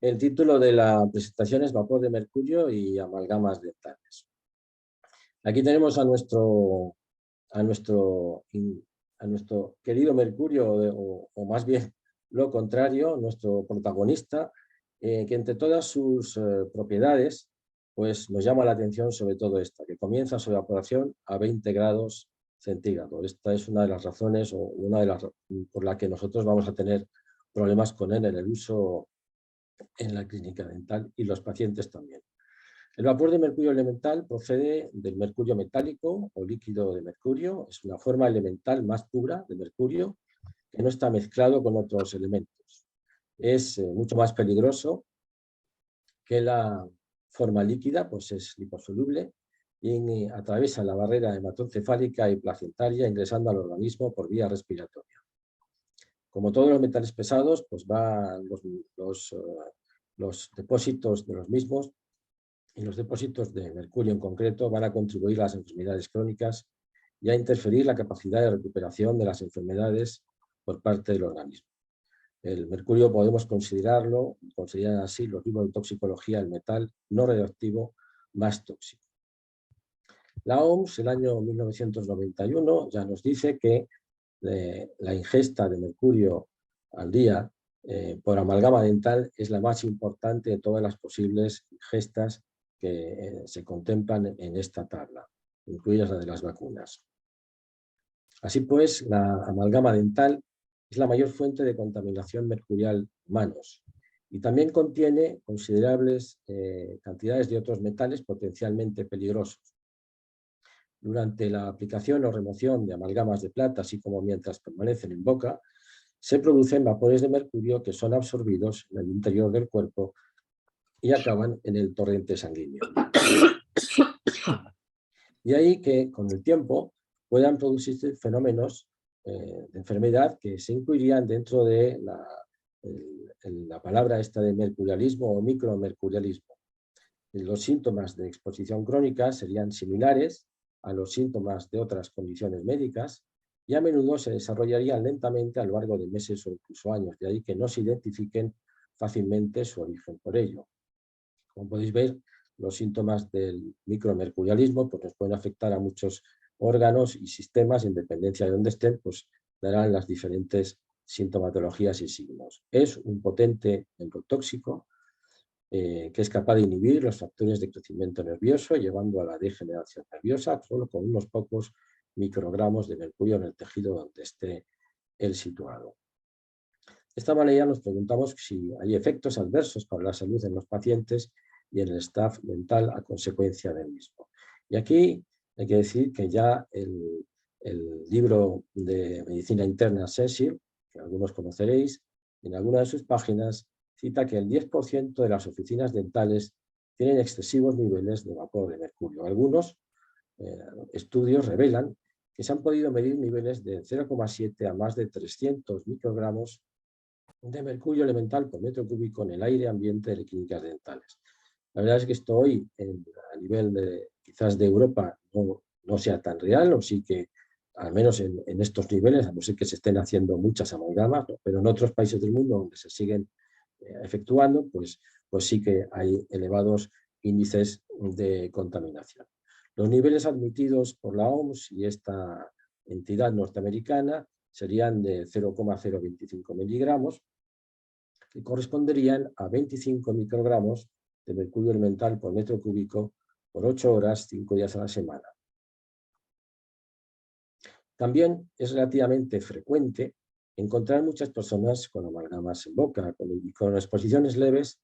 El título de la presentación es Vapor de mercurio y amalgamas dentales. Aquí tenemos a nuestro querido mercurio, o más bien lo contrario, nuestro protagonista, que entre todas sus propiedades, pues nos llama la atención sobre todo esta, que comienza su evaporación a 20 grados centígrados. Esta es una de las razones o una de las por la que nosotros vamos a tener problemas con él en el uso en la clínica dental y los pacientes también. El vapor de mercurio elemental procede del mercurio metálico o líquido de mercurio. Es una forma elemental más pura de mercurio que no está mezclado con otros elementos. Es mucho más peligroso que la forma líquida, pues es liposoluble y atraviesa la barrera hematoencefálica y placentaria ingresando al organismo por vía respiratoria. Como todos los metales pesados, pues van los depósitos de los mismos y los depósitos de mercurio en concreto van a contribuir a las enfermedades crónicas y a interferir la capacidad de recuperación de las enfermedades por parte del organismo. El mercurio podemos considerar así los libros de toxicología, el metal no radioactivo más tóxico. La OMS, el año 1991, ya nos dice que la ingesta de mercurio al día por amalgama dental es la más importante de todas las posibles ingestas que se contemplan en esta tabla, incluidas las de las vacunas. Así pues, la amalgama dental es la mayor fuente de contaminación mercurial humanos y también contiene considerables cantidades de otros metales potencialmente peligrosos. Durante la aplicación o remoción de amalgamas de plata, así como mientras permanecen en boca, se producen vapores de mercurio que son absorbidos en el interior del cuerpo y acaban en el torrente sanguíneo. Y ahí que con el tiempo puedan producirse fenómenos de enfermedad que se incluirían dentro de la palabra esta de mercurialismo o micromercurialismo. Los síntomas de exposición crónica serían similares a los síntomas de otras condiciones médicas y a menudo se desarrollarían lentamente a lo largo de meses o incluso años, de ahí que no se identifiquen fácilmente su origen por ello. Como podéis ver, los síntomas del micromercurialismo pues nos pueden afectar a muchos órganos y sistemas, en dependencia de dónde estén, pues darán las diferentes sintomatologías y signos. Es un potente endotóxico que es capaz de inhibir los factores de crecimiento nervioso, llevando a la degeneración nerviosa, solo con unos pocos microgramos de mercurio en el tejido donde esté él situado. De esta manera nos preguntamos si hay efectos adversos para la salud en los pacientes y en el staff dental a consecuencia del mismo. Y aquí hay que decir que ya el libro de medicina interna Cecil, que algunos conoceréis, en alguna de sus páginas cita que el 10% de las oficinas dentales tienen excesivos niveles de vapor de mercurio. Algunos estudios revelan que se han podido medir niveles de 0,7 a más de 300 microgramos de mercurio elemental por metro cúbico en el aire ambiente de clínicas dentales. La verdad es que esto hoy, a nivel quizás de Europa, no sea tan real, o sí que, al menos en estos niveles, a no ser que se estén haciendo muchas amalgamas, ¿no? Pero en otros países del mundo donde se siguen efectuando, pues sí que hay elevados índices de contaminación. Los niveles admitidos por la OMS y esta entidad norteamericana serían de 0,025 miligramos, que corresponderían a 25 microgramos de mercurio elemental por metro cúbico por 8 horas, 5 días a la semana. También es relativamente frecuente encontrar muchas personas con amalgamas en boca y con exposiciones leves.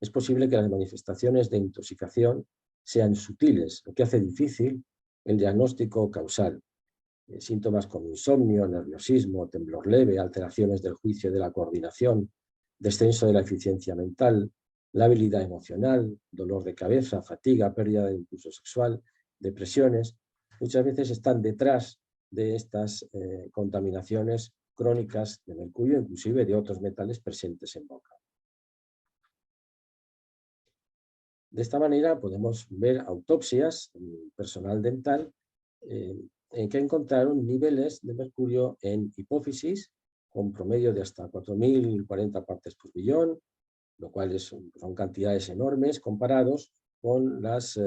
Es posible que las manifestaciones de intoxicación sean sutiles, lo que hace difícil el diagnóstico causal. Síntomas como insomnio, nerviosismo, temblor leve, alteraciones del juicio y de la coordinación, descenso de la eficiencia mental, labilidad emocional, dolor de cabeza, fatiga, pérdida del impulso sexual, depresiones, muchas veces están detrás de estas contaminaciones crónicas de mercurio, inclusive de otros metales presentes en boca. De esta manera podemos ver autopsias en personal dental en que encontraron niveles de mercurio en hipófisis con promedio de hasta 4.040 partes por billón, lo cual son cantidades enormes comparados con las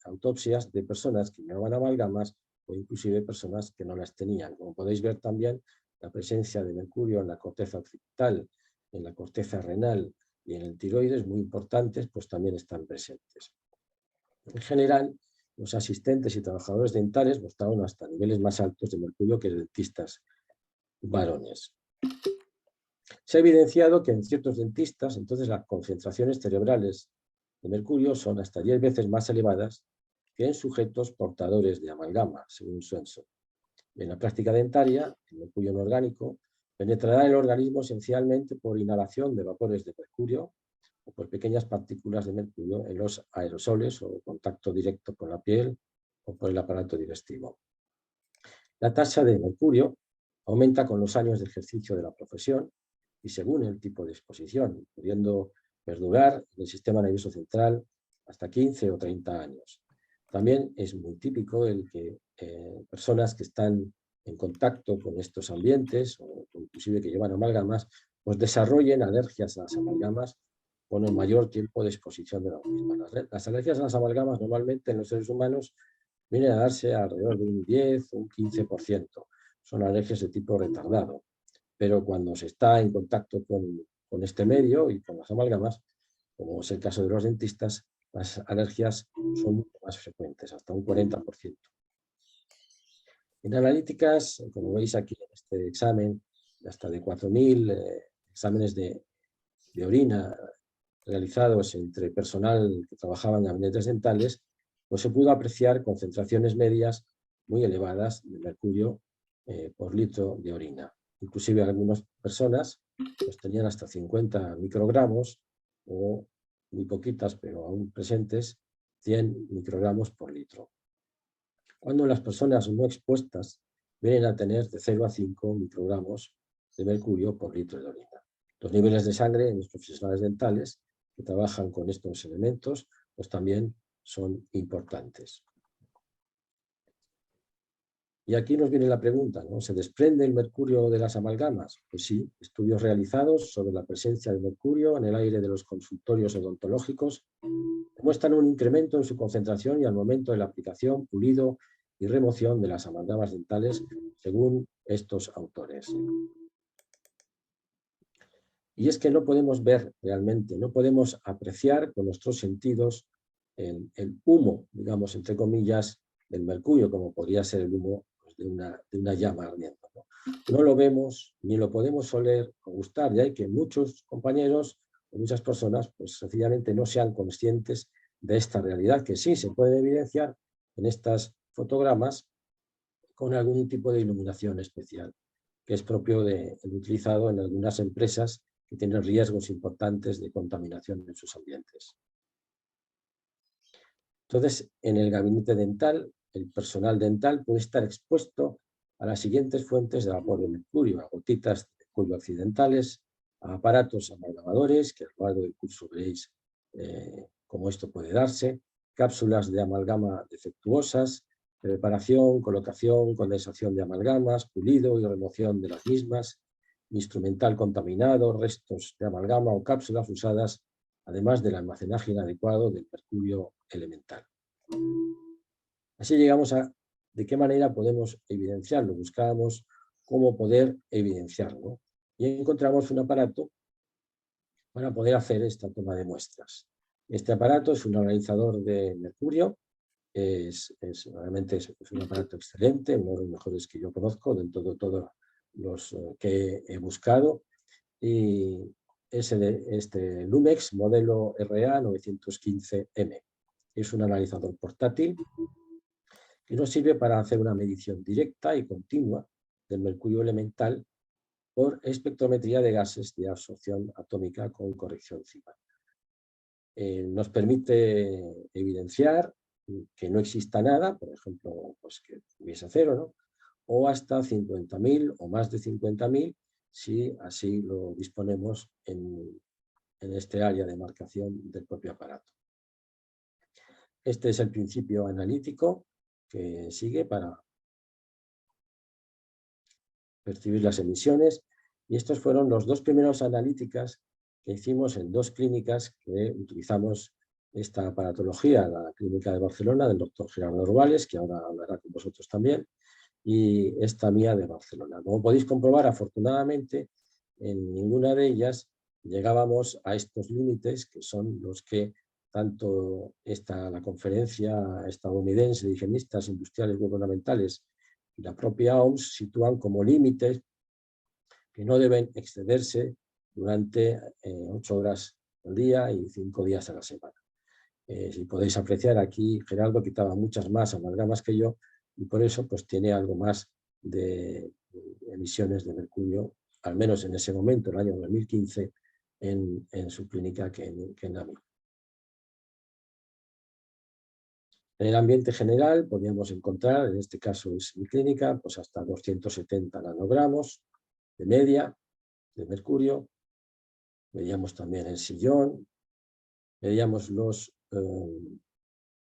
autopsias de personas que llevaban amalgamas o inclusive personas que no las tenían. Como podéis ver también, la presencia de mercurio en la corteza occipital, en la corteza renal y en el tiroides, muy importantes, pues también están presentes. En general, los asistentes y trabajadores dentales mostraron hasta niveles más altos de mercurio que dentistas varones. Se ha evidenciado que en ciertos dentistas, entonces, las concentraciones cerebrales de mercurio son hasta 10 veces más elevadas que en sujetos portadores de amalgama, según Swenson. En la práctica dentaria, el mercurio inorgánico penetrará en el organismo esencialmente por inhalación de vapores de mercurio o por pequeñas partículas de mercurio en los aerosoles o contacto directo con la piel o por el aparato digestivo. La tasa de mercurio aumenta con los años de ejercicio de la profesión y según el tipo de exposición, pudiendo perdurar en el sistema nervioso central hasta 15 o 30 años. También es muy típico el que personas que están en contacto con estos ambientes o inclusive que llevan amalgamas, pues desarrollen alergias a las amalgamas con el mayor tiempo de exposición de la misma. Las alergias a las amalgamas normalmente en los seres humanos vienen a darse alrededor de un 10 o un 15%. Son alergias de tipo retardado. Pero cuando se está en contacto con este medio y con las amalgamas, como es el caso de los dentistas, las alergias son mucho más frecuentes, hasta un 40%. En analíticas, como veis aquí en este examen, hasta de 4.000 exámenes de orina realizados entre personal que trabajaba en gabinetes dentales, pues se pudo apreciar concentraciones medias muy elevadas de mercurio por litro de orina. Inclusive algunas personas pues, tenían hasta 50 microgramos o muy poquitas, pero aún presentes, 100 microgramos por litro. Cuando las personas no expuestas vienen a tener de 0 a 5 microgramos de mercurio por litro de orina. Los niveles de sangre en los profesionales dentales que trabajan con estos elementos, pues también son importantes. Y aquí nos viene la pregunta, ¿no? ¿Se desprende el mercurio de las amalgamas? Pues sí, estudios realizados sobre la presencia de mercurio en el aire de los consultorios odontológicos demuestran un incremento en su concentración y al momento de la aplicación, pulido y remoción de las amalgamas dentales, según estos autores. Y es que no podemos ver realmente, no podemos apreciar con nuestros sentidos el humo, digamos, entre comillas, del mercurio, como podría ser el humo pues, de una llama ardiendo. No lo vemos ni lo podemos oler o gustar, y hay que muchos compañeros o muchas personas pues sencillamente no sean conscientes de esta realidad, que sí se puede evidenciar en estos fotogramas con algún tipo de iluminación especial, que es propio del utilizado en algunas empresas que tienen riesgos importantes de contaminación en sus ambientes. Entonces, en el gabinete dental, el personal dental puede estar expuesto a las siguientes fuentes de vapor de mercurio, a gotitas de mercurio accidentales, a aparatos amalgamadores, que a lo largo del curso veréis cómo esto puede darse, cápsulas de amalgama defectuosas, preparación, colocación, condensación de amalgamas, pulido y remoción de las mismas, instrumental contaminado, restos de amalgama o cápsulas usadas, además del almacenaje inadecuado del mercurio elemental. Así llegamos a de qué manera podemos evidenciarlo. Buscábamos cómo poder evidenciarlo y encontramos un aparato para poder hacer esta toma de muestras. Este aparato es un analizador de mercurio, realmente es un aparato excelente, uno de los mejores que yo conozco dentro de todos los que he buscado, y es este Lumex modelo RA915M. Es un analizador portátil que nos sirve para hacer una medición directa y continua del mercurio elemental por espectrometría de gases de absorción atómica con corrección CIMA. Nos permite evidenciar que no exista nada, por ejemplo, pues que hubiese cero, ¿no? O hasta 50.000 o más de 50.000 si así lo disponemos en este área de marcación del propio aparato. Este es el principio analítico que sigue para percibir las emisiones, y estos fueron los dos primeros analíticas que hicimos en 2 clínicas que utilizamos esta aparatología, la clínica de Barcelona del doctor Gerardo Urbales, que ahora hablará con vosotros también, y esta mía de Barcelona. Como podéis comprobar, afortunadamente, en ninguna de ellas llegábamos a estos límites, que son los que tanto la conferencia estadounidense de higienistas industriales gubernamentales y la propia OMS sitúan como límites que no deben excederse durante 8 horas al día y 5 días a la semana. Si podéis apreciar, aquí Gerardo quitaba muchas más amalgamas que yo y por eso pues, tiene algo más de emisiones de mercurio, al menos en ese momento, el año 2015, en su clínica que en la mía. En el ambiente general podríamos encontrar, en este caso es mi clínica, pues hasta 270 nanogramos de media de mercurio. Veíamos también el sillón, veíamos los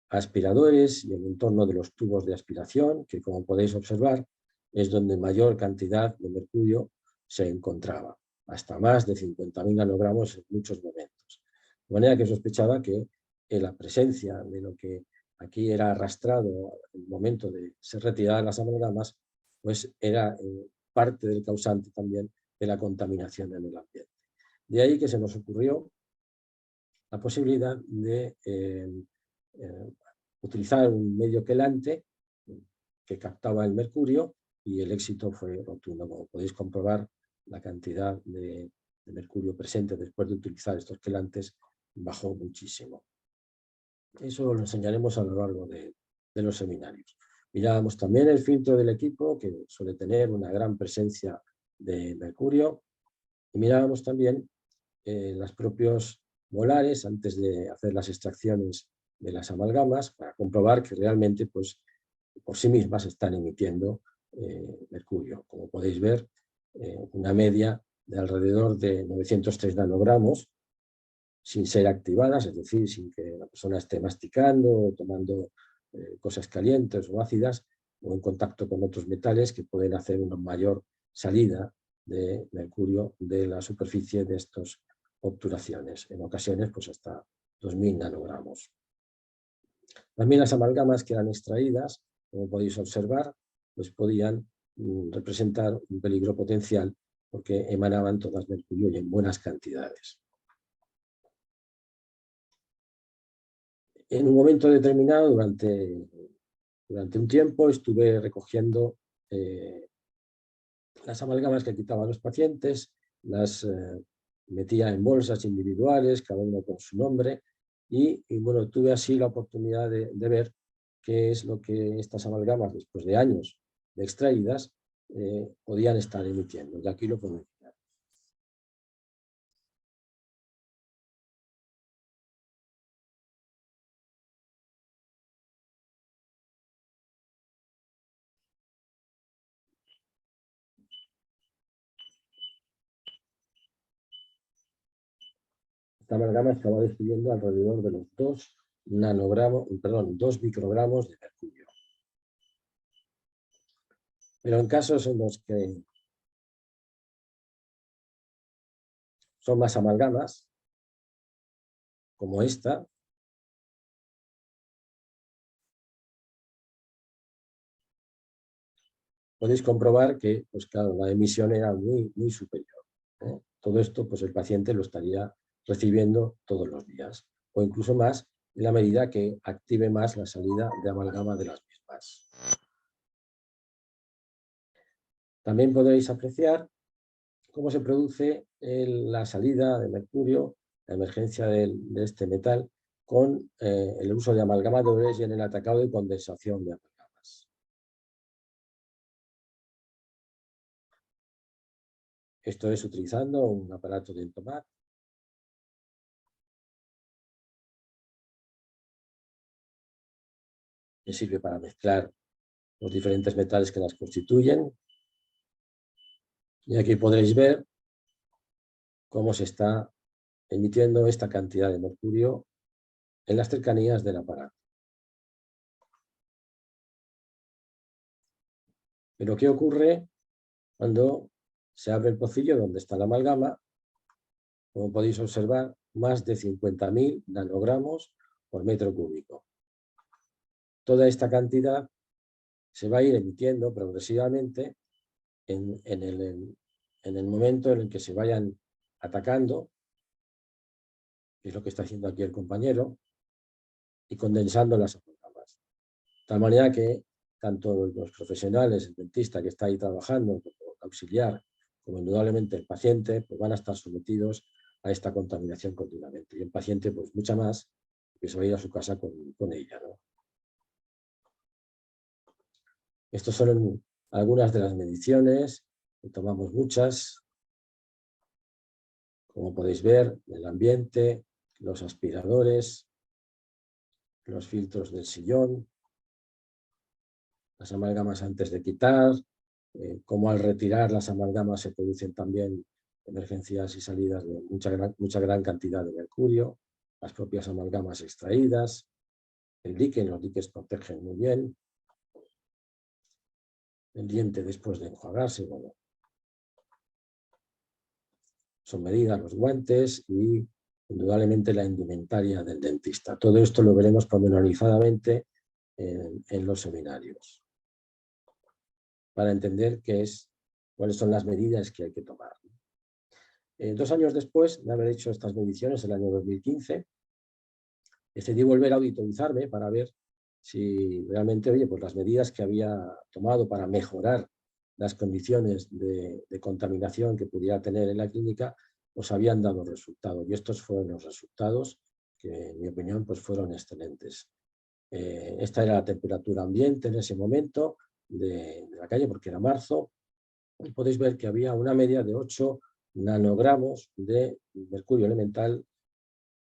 aspiradores y el entorno de los tubos de aspiración, que como podéis observar es donde mayor cantidad de mercurio se encontraba, hasta más de 50.000 nanogramos en muchos momentos. De manera que sospechaba que en la presencia de lo que aquí era arrastrado en el momento de ser retiradas las amalgamas, pues era parte del causante también de la contaminación en el ambiente. De ahí que se nos ocurrió la posibilidad de utilizar un medio quelante que captaba el mercurio y el éxito fue rotundo. Como podéis comprobar, la cantidad de mercurio presente después de utilizar estos quelantes bajó muchísimo. Eso lo enseñaremos a lo largo de los seminarios. Mirábamos también el filtro del equipo, que suele tener una gran presencia de mercurio, y mirábamos también los propios molares antes de hacer las extracciones de las amalgamas para comprobar que realmente pues, por sí mismas están emitiendo mercurio. Como podéis ver, una media de alrededor de 903 nanogramos sin ser activadas, es decir, sin que la persona esté masticando o tomando cosas calientes o ácidas o en contacto con otros metales que pueden hacer una mayor salida de mercurio de la superficie de estas obturaciones, en ocasiones pues hasta 2000 nanogramos. También las amalgamas que eran extraídas, como podéis observar, pues podían representar un peligro potencial porque emanaban todas mercurio y en buenas cantidades. En un momento determinado, durante un tiempo, estuve recogiendo las amalgamas que quitaban los pacientes, las metía en bolsas individuales, cada uno con su nombre, y bueno, tuve así la oportunidad de ver qué es lo que estas amalgamas, después de años de extraídas, podían estar emitiendo. Y aquí lo podemos ver. Esta amalgama estaba describiendo alrededor de los 2 microgramos de mercurio. Pero en casos en los que son más amalgamas, como esta, podéis comprobar que, pues claro, la emisión era muy, muy superior. Todo esto, pues el paciente lo estaría recibiendo todos los días, o incluso más, en la medida que active más la salida de amalgama de las mismas. También podréis apreciar cómo se produce la salida de mercurio, la emergencia de este metal, con el uso de amalgamadores y en el atacado de condensación de amalgamas. Esto es utilizando un aparato de Entomac, que sirve para mezclar los diferentes metales que las constituyen. Y aquí podréis ver cómo se está emitiendo esta cantidad de mercurio en las cercanías del aparato. Pero ¿qué ocurre cuando se abre el pocillo donde está la amalgama? como podéis observar, más de 50.000 nanogramos por metro cúbico. Toda esta cantidad se va a ir emitiendo progresivamente en el momento en el que se vayan atacando, que es lo que está haciendo aquí el compañero, y condensando las amalgamas. De tal manera que tanto los profesionales, el dentista que está ahí trabajando, como el auxiliar, como indudablemente el paciente, pues van a estar sometidos a esta contaminación continuamente. Y el paciente, pues mucha más, que se va a ir a su casa con ella, ¿no? Estas son algunas de las mediciones, tomamos muchas, como podéis ver, el ambiente, los aspiradores, los filtros del sillón, las amalgamas antes de quitar, cómo al retirar las amalgamas se producen también emergencias y salidas de mucha gran cantidad de mercurio, las propias amalgamas extraídas, el dique, los diques protegen muy bien, el diente después de enjuagarse, bueno, son medidas, los guantes y indudablemente la indumentaria del dentista. Todo esto lo veremos pormenorizadamente en los seminarios, para entender cuáles son las medidas que hay que tomar. 2 años después de haber hecho estas mediciones, el año 2015, decidí volver a auditorizarme para ver si realmente, oye, pues las medidas que había tomado para mejorar las condiciones de contaminación que pudiera tener en la clínica, pues habían dado resultados. Y estos fueron los resultados que, en mi opinión, pues fueron excelentes. Esta era la temperatura ambiente en ese momento de la calle, porque era marzo. Y podéis ver que había una media de 8 nanogramos de mercurio elemental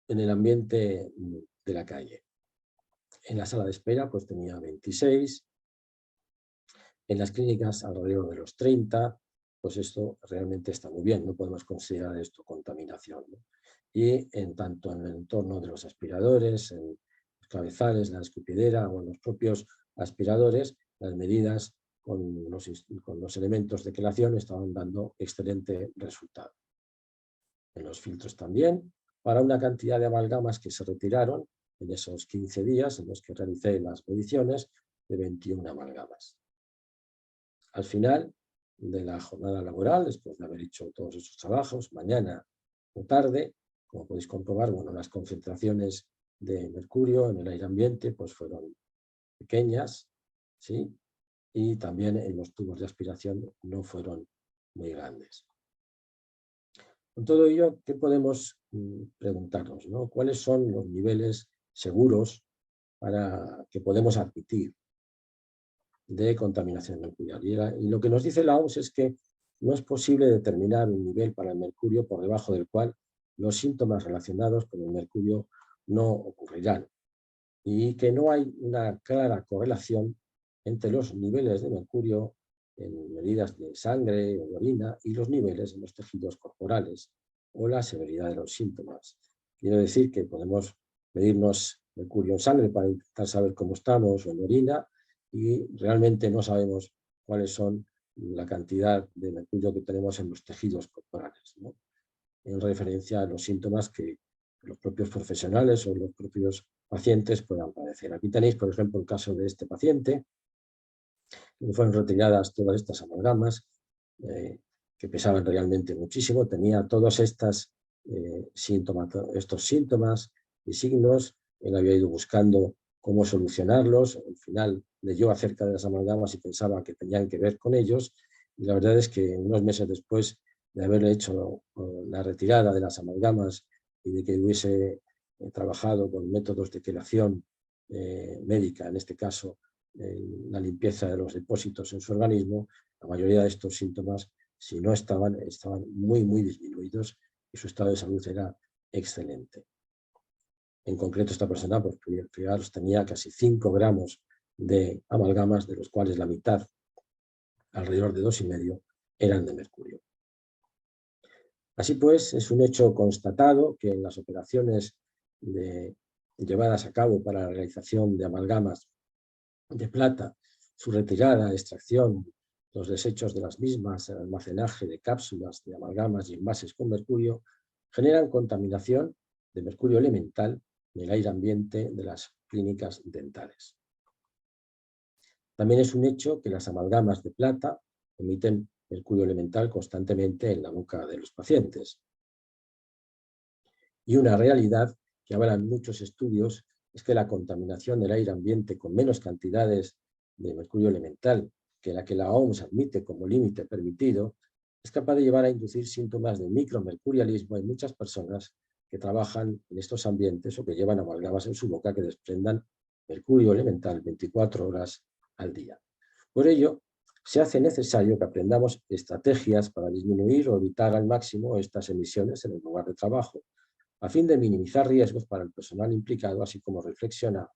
en el ambiente de la calle. En la sala de espera pues tenía 26, en las clínicas alrededor de los 30, pues esto realmente está muy bien, no podemos considerar esto contaminación, ¿no? Y tanto en el entorno de los aspiradores, en los cabezales, la escupidera o en los propios aspiradores, las medidas con los elementos de quelación estaban dando excelente resultado. En los filtros también, para una cantidad de amalgamas que se retiraron en esos 15 días en los que realicé las mediciones, de 21 amalgamas. Al final de la jornada laboral, después de haber hecho todos esos trabajos, mañana o tarde, como podéis comprobar, bueno, las concentraciones de mercurio en el aire ambiente pues fueron pequeñas, ¿sí? Y también en los tubos de aspiración no fueron muy grandes. Con todo ello, ¿qué podemos preguntarnos, ¿no? ¿Cuáles son los niveles seguros que podemos admitir de contaminación mercurial? Y lo que nos dice la OMS es que no es posible determinar un nivel para el mercurio por debajo del cual los síntomas relacionados con el mercurio no ocurrirán, y que no hay una clara correlación entre los niveles de mercurio en medidas de sangre o de orina y los niveles en los tejidos corporales o la severidad de los síntomas. Quiero decir que podemos medirnos mercurio en sangre para intentar saber cómo estamos, o en orina, y realmente no sabemos cuáles son la cantidad de mercurio que tenemos en los tejidos corporales, ¿no? En referencia a los síntomas que los propios profesionales o los propios pacientes puedan padecer. Aquí tenéis, por ejemplo, el caso de este paciente, que fueron retiradas todas estas amalgamas, que pesaban realmente muchísimo, tenía todos estos síntomas y signos. Él había ido buscando cómo solucionarlos, al final leyó acerca de las amalgamas y pensaba que tenían que ver con ellos, y la verdad es que unos meses después de haberle hecho la retirada de las amalgamas y de que hubiese trabajado con métodos de quelación médica, en este caso la limpieza de los depósitos en su organismo, la mayoría de estos síntomas, si no estaban muy, muy disminuidos y su estado de salud era excelente. En concreto, esta persona, pues, fijaros, tenía casi 5 gramos de amalgamas, de los cuales la mitad, alrededor de 2,5, eran de mercurio. Así pues, es un hecho constatado que en las operaciones llevadas a cabo para la realización de amalgamas de plata, su retirada, extracción, los desechos de las mismas, el almacenaje de cápsulas de amalgamas y envases con mercurio, generan contaminación de mercurio elemental en el aire ambiente de las clínicas dentales. También es un hecho que las amalgamas de plata emiten mercurio elemental constantemente en la boca de los pacientes. Y una realidad que avalan muchos estudios es que la contaminación del aire ambiente con menos cantidades de mercurio elemental que la OMS admite como límite permitido es capaz de llevar a inducir síntomas de micromercurialismo en muchas personas que trabajan en estos ambientes o que llevan amalgamas en su boca que desprendan mercurio elemental 24 horas al día. Por ello, se hace necesario que aprendamos estrategias para disminuir o evitar al máximo estas emisiones en el lugar de trabajo, a fin de minimizar riesgos para el personal implicado, así como reflexionar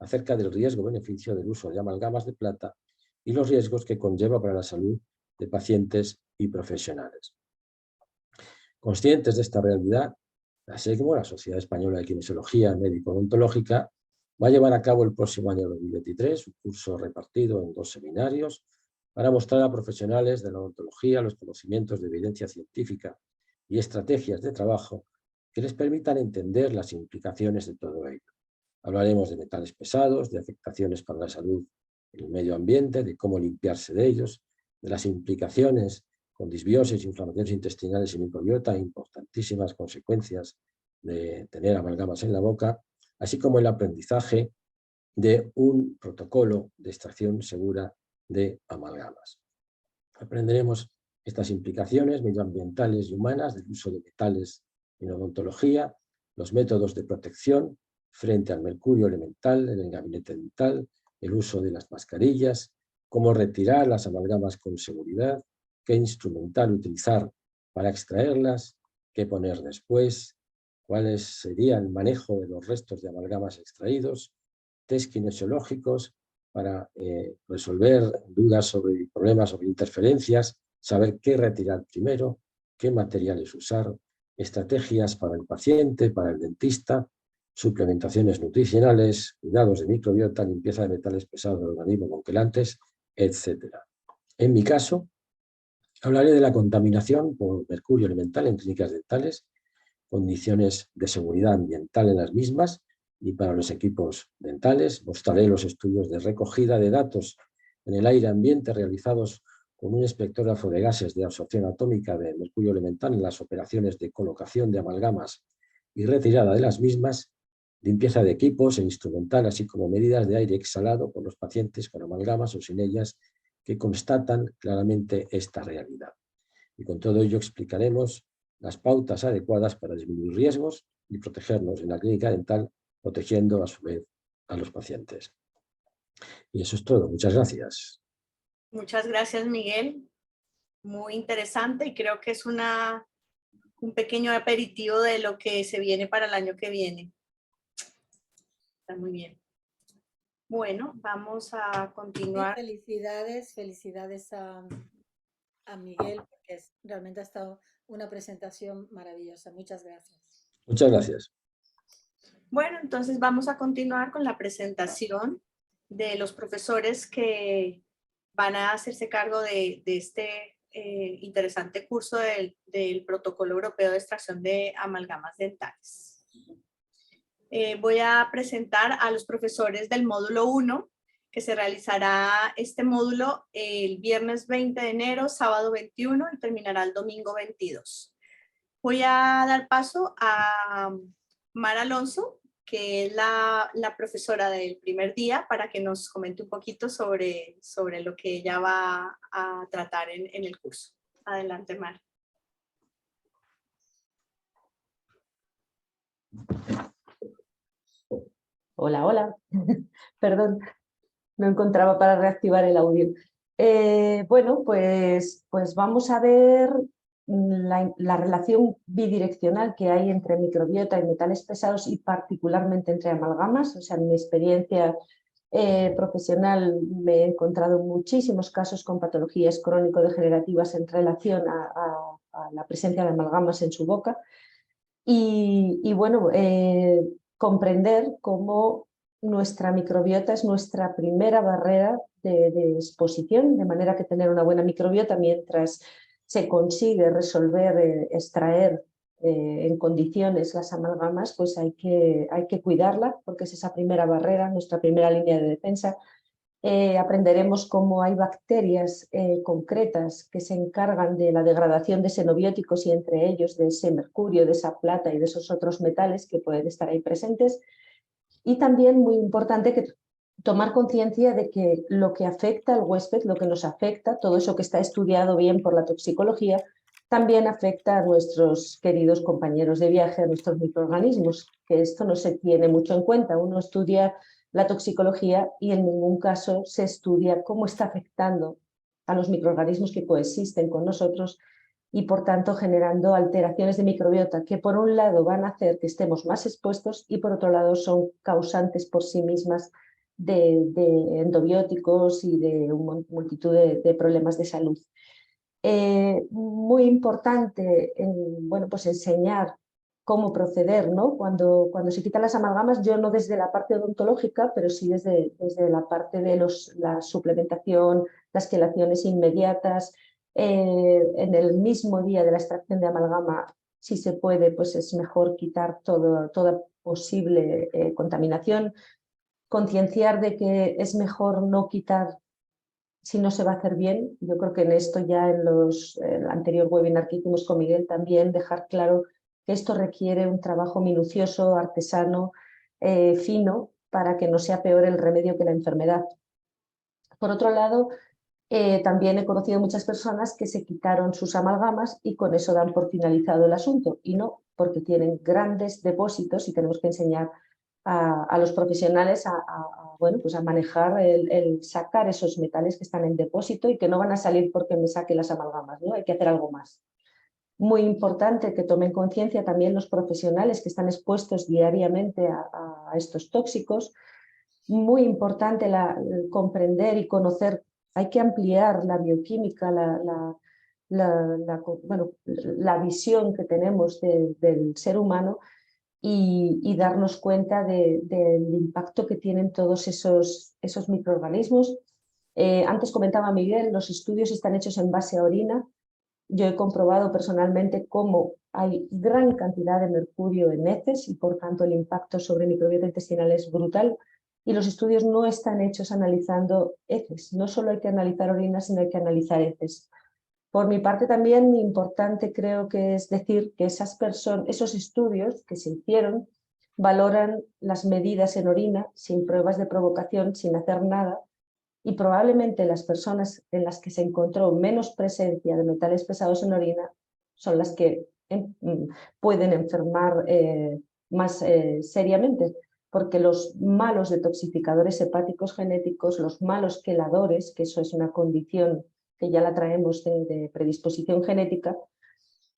acerca del riesgo-beneficio del uso de amalgamas de plata y los riesgos que conlleva para la salud de pacientes y profesionales. Conscientes de esta realidad, la SECMO, la Sociedad Española de Kinesiología Médico-Odontológica, va a llevar a cabo el próximo año 2023 un curso repartido en 2 seminarios para mostrar a profesionales de la odontología los conocimientos de evidencia científica y estrategias de trabajo que les permitan entender las implicaciones de todo ello. Hablaremos de metales pesados, de afectaciones para la salud en el medio ambiente, de cómo limpiarse de ellos, de las implicaciones con disbiosis, inflamaciones intestinales y microbiota, importantísimas consecuencias de tener amalgamas en la boca, así como el aprendizaje de un protocolo de extracción segura de amalgamas. Aprenderemos estas implicaciones medioambientales y humanas del uso de metales en odontología, los métodos de protección frente al mercurio elemental en el gabinete dental, el uso de las mascarillas, cómo retirar las amalgamas con seguridad, qué instrumental utilizar para extraerlas, qué poner después, cuál sería el manejo de los restos de amalgamas extraídos, test kinesiológicos para resolver dudas sobre problemas sobre interferencias, saber qué retirar primero, qué materiales usar, estrategias para el paciente, para el dentista, suplementaciones nutricionales, cuidados de microbiota, limpieza de metales pesados del organismo con quelantes, etc. En mi caso, hablaré de la contaminación por mercurio elemental en clínicas dentales, condiciones de seguridad ambiental en las mismas y para los equipos dentales. Mostraré los estudios de recogida de datos en el aire ambiente realizados con un espectrógrafo de gases de absorción atómica de mercurio elemental en las operaciones de colocación de amalgamas y retirada de las mismas, limpieza de equipos e instrumental, así como medidas de aire exhalado por los pacientes con amalgamas o sin ellas que constatan claramente esta realidad. Y con todo ello explicaremos las pautas adecuadas para disminuir riesgos y protegernos en la clínica dental, protegiendo a su vez a los pacientes. Y eso es todo. Muchas gracias. Muchas gracias, Miguel. Muy interesante y creo que es un pequeño aperitivo de lo que se viene para el año que viene. Está muy bien. Bueno, vamos a continuar. Felicidades a Miguel, porque realmente ha estado una presentación maravillosa. Muchas gracias. Muchas gracias. Bueno, entonces vamos a continuar con la presentación de los profesores que van a hacerse cargo de este interesante curso del Protocolo Europeo de Extracción de Amalgamas Dentales. Voy a presentar a los profesores del módulo 1, que se realizará este módulo el viernes 20 de enero, sábado 21 y terminará el domingo 22. Voy a dar paso a Mar Alonso, que es la profesora del primer día, para que nos comente un poquito sobre lo que ella va a tratar en el curso. Adelante, Mar. Hola, hola. Perdón, no encontraba para reactivar el audio. Bueno, pues vamos a ver la relación bidireccional que hay entre microbiota y metales pesados y particularmente entre amalgamas. O sea, en mi experiencia profesional me he encontrado muchísimos casos con patologías crónico-degenerativas en relación a la presencia de amalgamas en su boca. Y bueno, comprender cómo nuestra microbiota es nuestra primera barrera de exposición, de manera que tener una buena microbiota mientras se consigue resolver, extraer en condiciones las amalgamas, pues hay que cuidarla, porque es esa primera barrera, nuestra primera línea de defensa. Aprenderemos cómo hay bacterias concretas que se encargan de la degradación de xenobióticos y entre ellos de ese mercurio, de esa plata y de esos otros metales que pueden estar ahí presentes. Y también muy importante que tomar conciencia de que lo que afecta al huésped, lo que nos afecta, todo eso que está estudiado bien por la toxicología, también afecta a nuestros queridos compañeros de viaje, a nuestros microorganismos, que esto no se tiene mucho en cuenta. Uno estudia la toxicología y en ningún caso se estudia cómo está afectando a los microorganismos que coexisten con nosotros y por tanto generando alteraciones de microbiota que por un lado van a hacer que estemos más expuestos y por otro lado son causantes por sí mismas de endobióticos y de una multitud de problemas de salud. Muy importante bueno, pues enseñar cómo proceder, ¿no? Cuando se quitan las amalgamas, yo no desde la parte odontológica, pero sí desde la parte de la suplementación, las quelaciones inmediatas. En el mismo día de la extracción de amalgama, si se puede, pues es mejor quitar toda posible contaminación. Concienciar de que es mejor no quitar si no se va a hacer bien. Yo creo que en esto ya en el anterior webinar que hicimos con Miguel también dejar claro que esto requiere un trabajo minucioso, artesano, fino, para que no sea peor el remedio que la enfermedad. Por otro lado, también he conocido muchas personas que se quitaron sus amalgamas y con eso dan por finalizado el asunto, y no, porque tienen grandes depósitos y tenemos que enseñar a los profesionales bueno, pues a manejar el sacar esos metales que están en depósito y que no van a salir porque me saque las amalgamas, ¿no? Hay que hacer algo más. Muy importante que tomen conciencia también los profesionales que están expuestos diariamente a estos tóxicos. Muy importante comprender y conocer. Hay que ampliar la bioquímica, bueno, la visión que tenemos del ser humano y darnos cuenta del impacto que tienen todos esos microorganismos. Antes comentaba Miguel, los estudios están hechos en base a orina. Yo he comprobado personalmente cómo hay gran cantidad de mercurio en heces y por tanto el impacto sobre microbiota intestinal es brutal. Y los estudios no están hechos analizando heces. No solo hay que analizar orinas, sino hay que analizar heces. Por mi parte también importante creo que es decir que esos estudios que se hicieron valoran las medidas en orina sin pruebas de provocación, sin hacer nada, y probablemente las personas en las que se encontró menos presencia de metales pesados en orina son las que pueden enfermar más seriamente, porque los malos detoxificadores hepáticos genéticos, los malos queladores, que eso es una condición que ya la traemos de predisposición genética,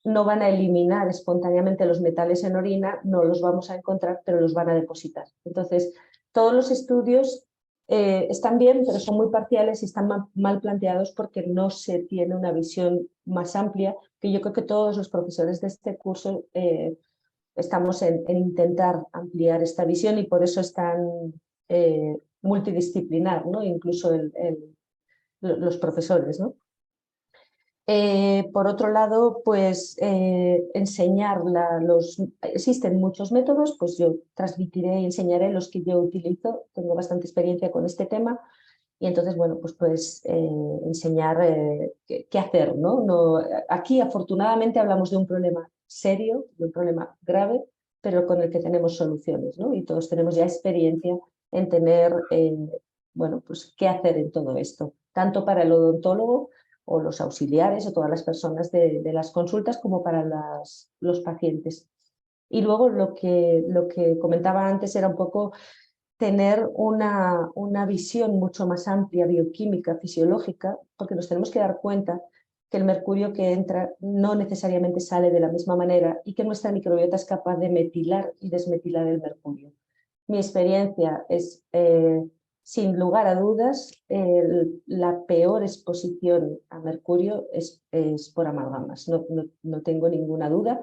no van a eliminar espontáneamente los metales en orina, no los vamos a encontrar, pero los van a depositar. Entonces, todos los estudios están bien, pero son muy parciales y están mal planteados porque no se tiene una visión más amplia, que yo creo que todos los profesores de este curso estamos en intentar ampliar esta visión y por eso es tan multidisciplinar, ¿no? Incluso los profesores, ¿no? Por otro lado, pues enseñar existen muchos métodos, pues yo transmitiré y enseñaré los que yo utilizo, tengo bastante experiencia con este tema y entonces, bueno, pues enseñar qué hacer, ¿no? Aquí afortunadamente hablamos de un problema serio, de un problema grave, pero con el que tenemos soluciones, ¿no? Y todos tenemos ya experiencia en tener, bueno, pues qué hacer en todo esto, tanto para el odontólogo o los auxiliares o todas las personas de las consultas como para los pacientes. Y luego lo que comentaba antes era un poco tener una visión mucho más amplia, bioquímica, fisiológica, porque nos tenemos que dar cuenta que el mercurio que entra no necesariamente sale de la misma manera y que nuestra microbiota es capaz de metilar y desmetilar el mercurio. Mi experiencia es sin lugar a dudas, la peor exposición a mercurio es por amalgamas, no tengo ninguna duda,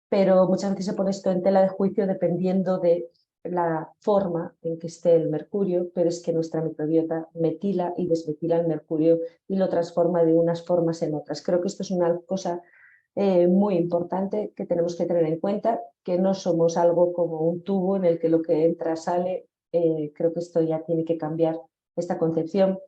pero muchas veces se pone esto en tela de juicio dependiendo de la forma en que esté el mercurio, pero es que nuestra microbiota metila y desmetila el mercurio y lo transforma de unas formas en otras. Creo que esto es una cosa muy importante que tenemos que tener en cuenta, que no somos algo como un tubo en el que lo que entra sale. Creo que esto ya tiene que cambiar, esta concepción.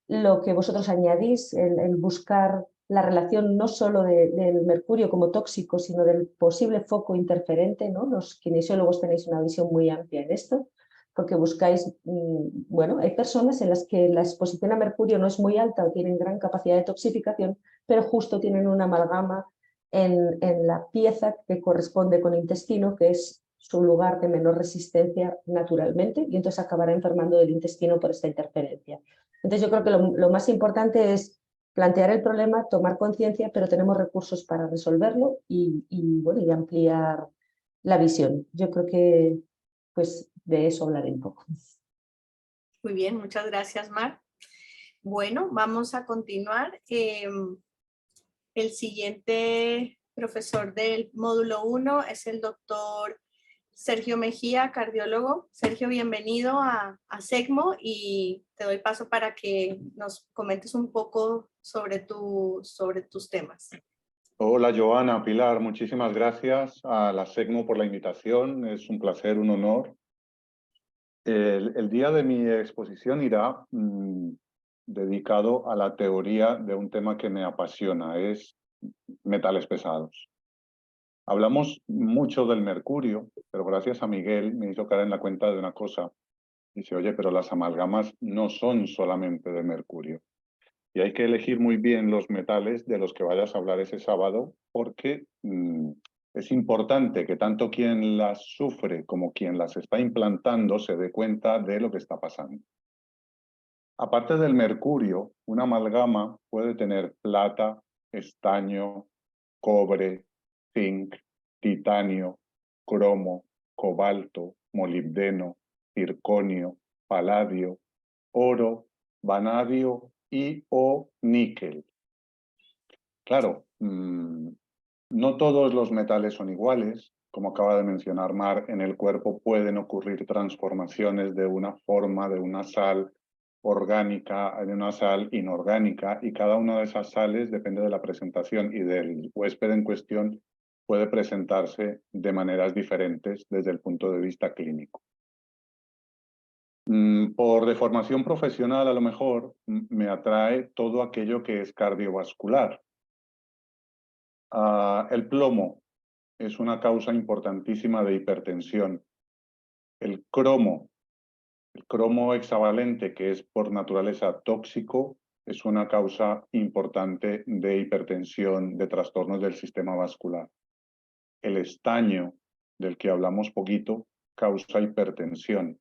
Lo que vosotros añadís, el buscar la relación no solo del mercurio como tóxico, sino del posible foco interferente, ¿no? Los kinesiólogos tenéis una visión muy amplia en esto, porque buscáis, bueno, hay personas en las que la exposición a mercurio no es muy alta o tienen gran capacidad de toxificación, pero justo tienen una amalgama en la pieza que corresponde con el intestino, que es su lugar de menor resistencia naturalmente, y entonces acabará enfermando del intestino por esta interferencia. Entonces yo creo que lo más importante es plantear el problema, tomar conciencia, pero tenemos recursos para resolverlo bueno, y ampliar la visión. Yo creo que pues de eso hablaré un poco. Muy bien, muchas gracias, Mar. Bueno, vamos a continuar. El siguiente profesor del módulo 1 es el doctor Sergio Mejía, cardiólogo. Sergio, bienvenido a SECMO y te doy paso para que nos comentes un poco sobre tus temas. Hola, Joana, Pilar, muchísimas gracias a la SECMO por la invitación. Es un placer, un honor. El día de mi exposición irá dedicado a la teoría de un tema que me apasiona, es metales pesados. Hablamos mucho del mercurio, pero gracias a Miguel me hizo caer en la cuenta de una cosa. Dice, oye, pero las amalgamas no son solamente de mercurio. Y hay que elegir muy bien los metales de los que vayas a hablar ese sábado, porque es importante que tanto quien las sufre como quien las está implantando se dé cuenta de lo que está pasando. Aparte del mercurio, una amalgama puede tener plata, estaño, cobre, zinc, titanio, cromo, cobalto, molibdeno, circonio, paladio, oro, vanadio y o níquel. Claro, no todos los metales son iguales. Como acaba de mencionar Mar, en el cuerpo pueden ocurrir transformaciones de una forma, de una sal orgánica, de una sal inorgánica, y cada una de esas sales, depende de la presentación y del huésped en cuestión, puede presentarse de maneras diferentes desde el punto de vista clínico. Por deformación profesional, a lo mejor, me atrae todo aquello que es cardiovascular. El plomo es una causa importantísima de hipertensión. El cromo hexavalente, que es por naturaleza tóxico, es una causa importante de hipertensión, de trastornos del sistema vascular. El estaño, del que hablamos poquito, causa hipertensión.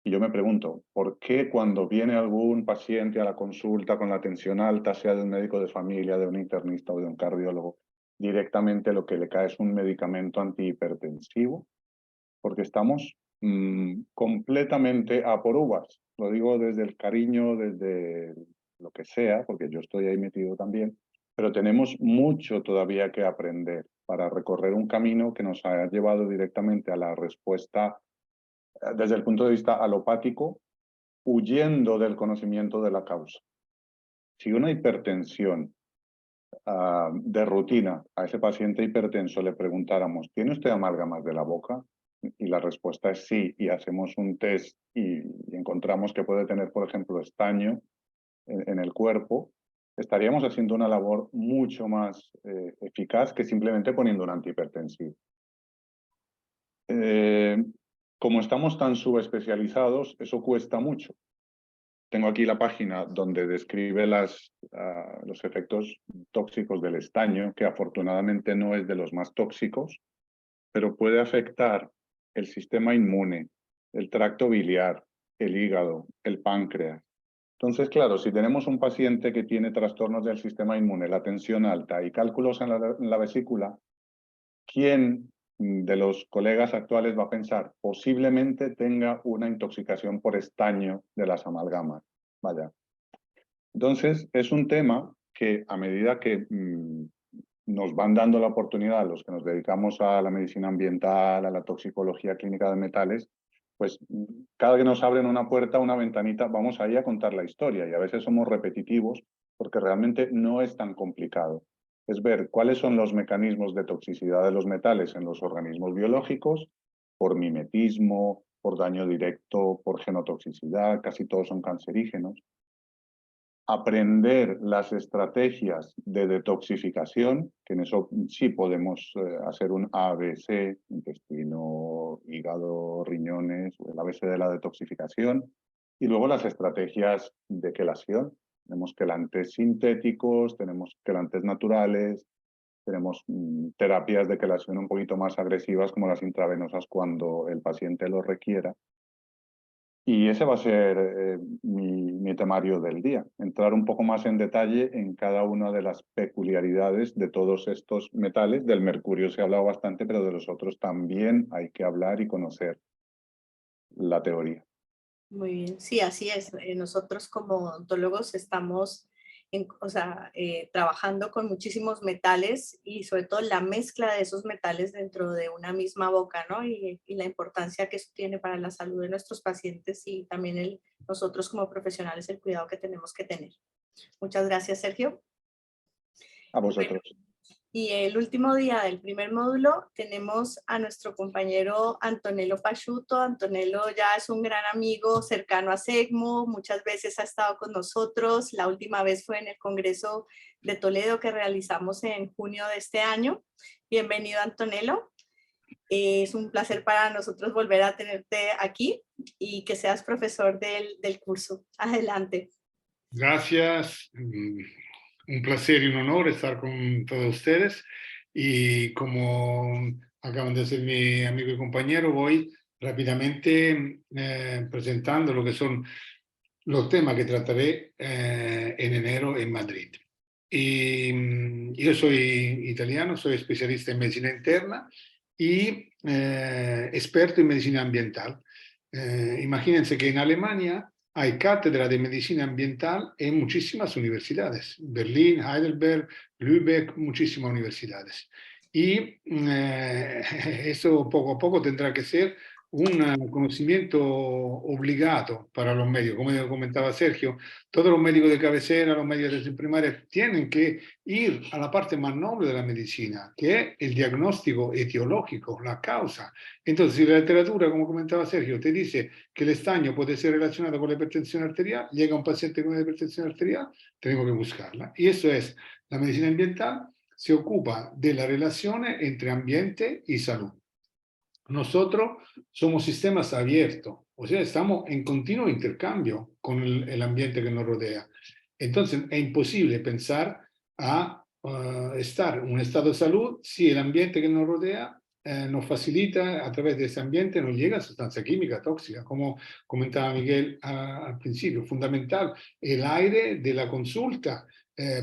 Y yo me pregunto, ¿por qué cuando viene algún paciente a la consulta con la tensión alta, sea de un médico de familia, de un internista o de un cardiólogo, directamente lo que le cae es un medicamento antihipertensivo? Porque estamos completamente a por uvas. Lo digo desde el cariño, desde lo que sea, porque yo estoy ahí metido también, pero tenemos mucho todavía que aprender para recorrer un camino que nos ha llevado directamente a la respuesta desde el punto de vista alopático, huyendo del conocimiento de la causa. Si una hipertensión de rutina a ese paciente hipertenso le preguntáramos, ¿tiene usted amálgamas de la boca? Y la respuesta es sí, y hacemos un test y encontramos que puede tener, por ejemplo, estaño en el cuerpo, estaríamos haciendo una labor mucho más eficaz que simplemente poniendo un antihipertensivo. Como estamos tan subespecializados, eso cuesta mucho. Tengo aquí la página donde describe los efectos tóxicos del estaño, que afortunadamente no es de los más tóxicos, pero puede afectar el sistema inmune, el tracto biliar, el hígado, el páncreas. Entonces, claro, si tenemos un paciente que tiene trastornos del sistema inmune, la tensión alta y cálculos en la vesícula, ¿quién de los colegas actuales va a pensar? Posiblemente tenga una intoxicación por estaño de las amalgamas. Vaya. Entonces, es un tema que a medida que nos van dando la oportunidad a los que nos dedicamos a la medicina ambiental, a la toxicología clínica de metales, pues cada que nos abren una puerta, una ventanita, vamos ahí a contar la historia, y a veces somos repetitivos porque realmente no es tan complicado. es ver cuáles son los mecanismos de toxicidad de los metales en los organismos biológicos, por mimetismo, por daño directo, por genotoxicidad, casi todos son cancerígenos. Aprender las estrategias de detoxificación, que en eso sí podemos hacer un ABC, intestino, hígado, riñones, el ABC de la detoxificación, y luego las estrategias de quelación. Tenemos quelantes sintéticos, tenemos quelantes naturales, tenemos terapias de quelación un poquito más agresivas como las intravenosas cuando el paciente lo requiera. Y ese va a ser mi temario del día, entrar un poco más en detalle en cada una de las peculiaridades de todos estos metales. Del mercurio se ha hablado bastante, pero de los otros también hay que hablar y conocer la teoría. Muy bien, sí, así es. Nosotros como odontólogos estamos trabajando con muchísimos metales y sobre todo la mezcla de esos metales dentro de una misma boca, ¿no? Y la importancia que eso tiene para la salud de nuestros pacientes y también nosotros como profesionales el cuidado que tenemos que tener. Muchas gracias, Sergio. A vosotros. Y el último día del primer módulo tenemos a nuestro compañero Antonello Pachuto. Antonello ya es un gran amigo cercano a SECMO, muchas veces ha estado con nosotros. La última vez fue en el Congreso de Toledo que realizamos en junio de este año. Bienvenido, Antonello. Es un placer para nosotros volver a tenerte aquí y que seas profesor del curso. Adelante. Gracias. Un placer y un honor estar con todos ustedes. Y como acaban de ser mi amigo y compañero, voy rápidamente presentando lo que son los temas que trataré en enero en Madrid. Y yo soy italiano, soy especialista en medicina interna y experto en medicina ambiental. Imagínense que en Alemania hay cátedra de medicina ambiental en muchísimas universidades. Berlín, Heidelberg, Lübeck, muchísimas universidades. Y eso poco a poco tendrá que ser un conocimiento obligado para los médicos. Como comentaba Sergio, todos los médicos de cabecera, los médicos de atención primaria, tienen que ir a la parte más noble de la medicina, que es el diagnóstico etiológico, la causa. Entonces, si la literatura, como comentaba Sergio, te dice que el estaño puede ser relacionado con la hipertensión arterial, llega un paciente con una hipertensión arterial, tenemos que buscarla. Y eso es, la medicina ambiental se ocupa de la relación entre ambiente y salud. Nosotros somos sistemas abiertos, o sea, estamos en continuo intercambio con el ambiente que nos rodea. Entonces, es imposible pensar a estar en un estado de salud si el ambiente que nos rodea nos facilita, a través de ese ambiente nos llega sustancia química tóxica, como comentaba Miguel al principio, fundamental. El aire de la consulta,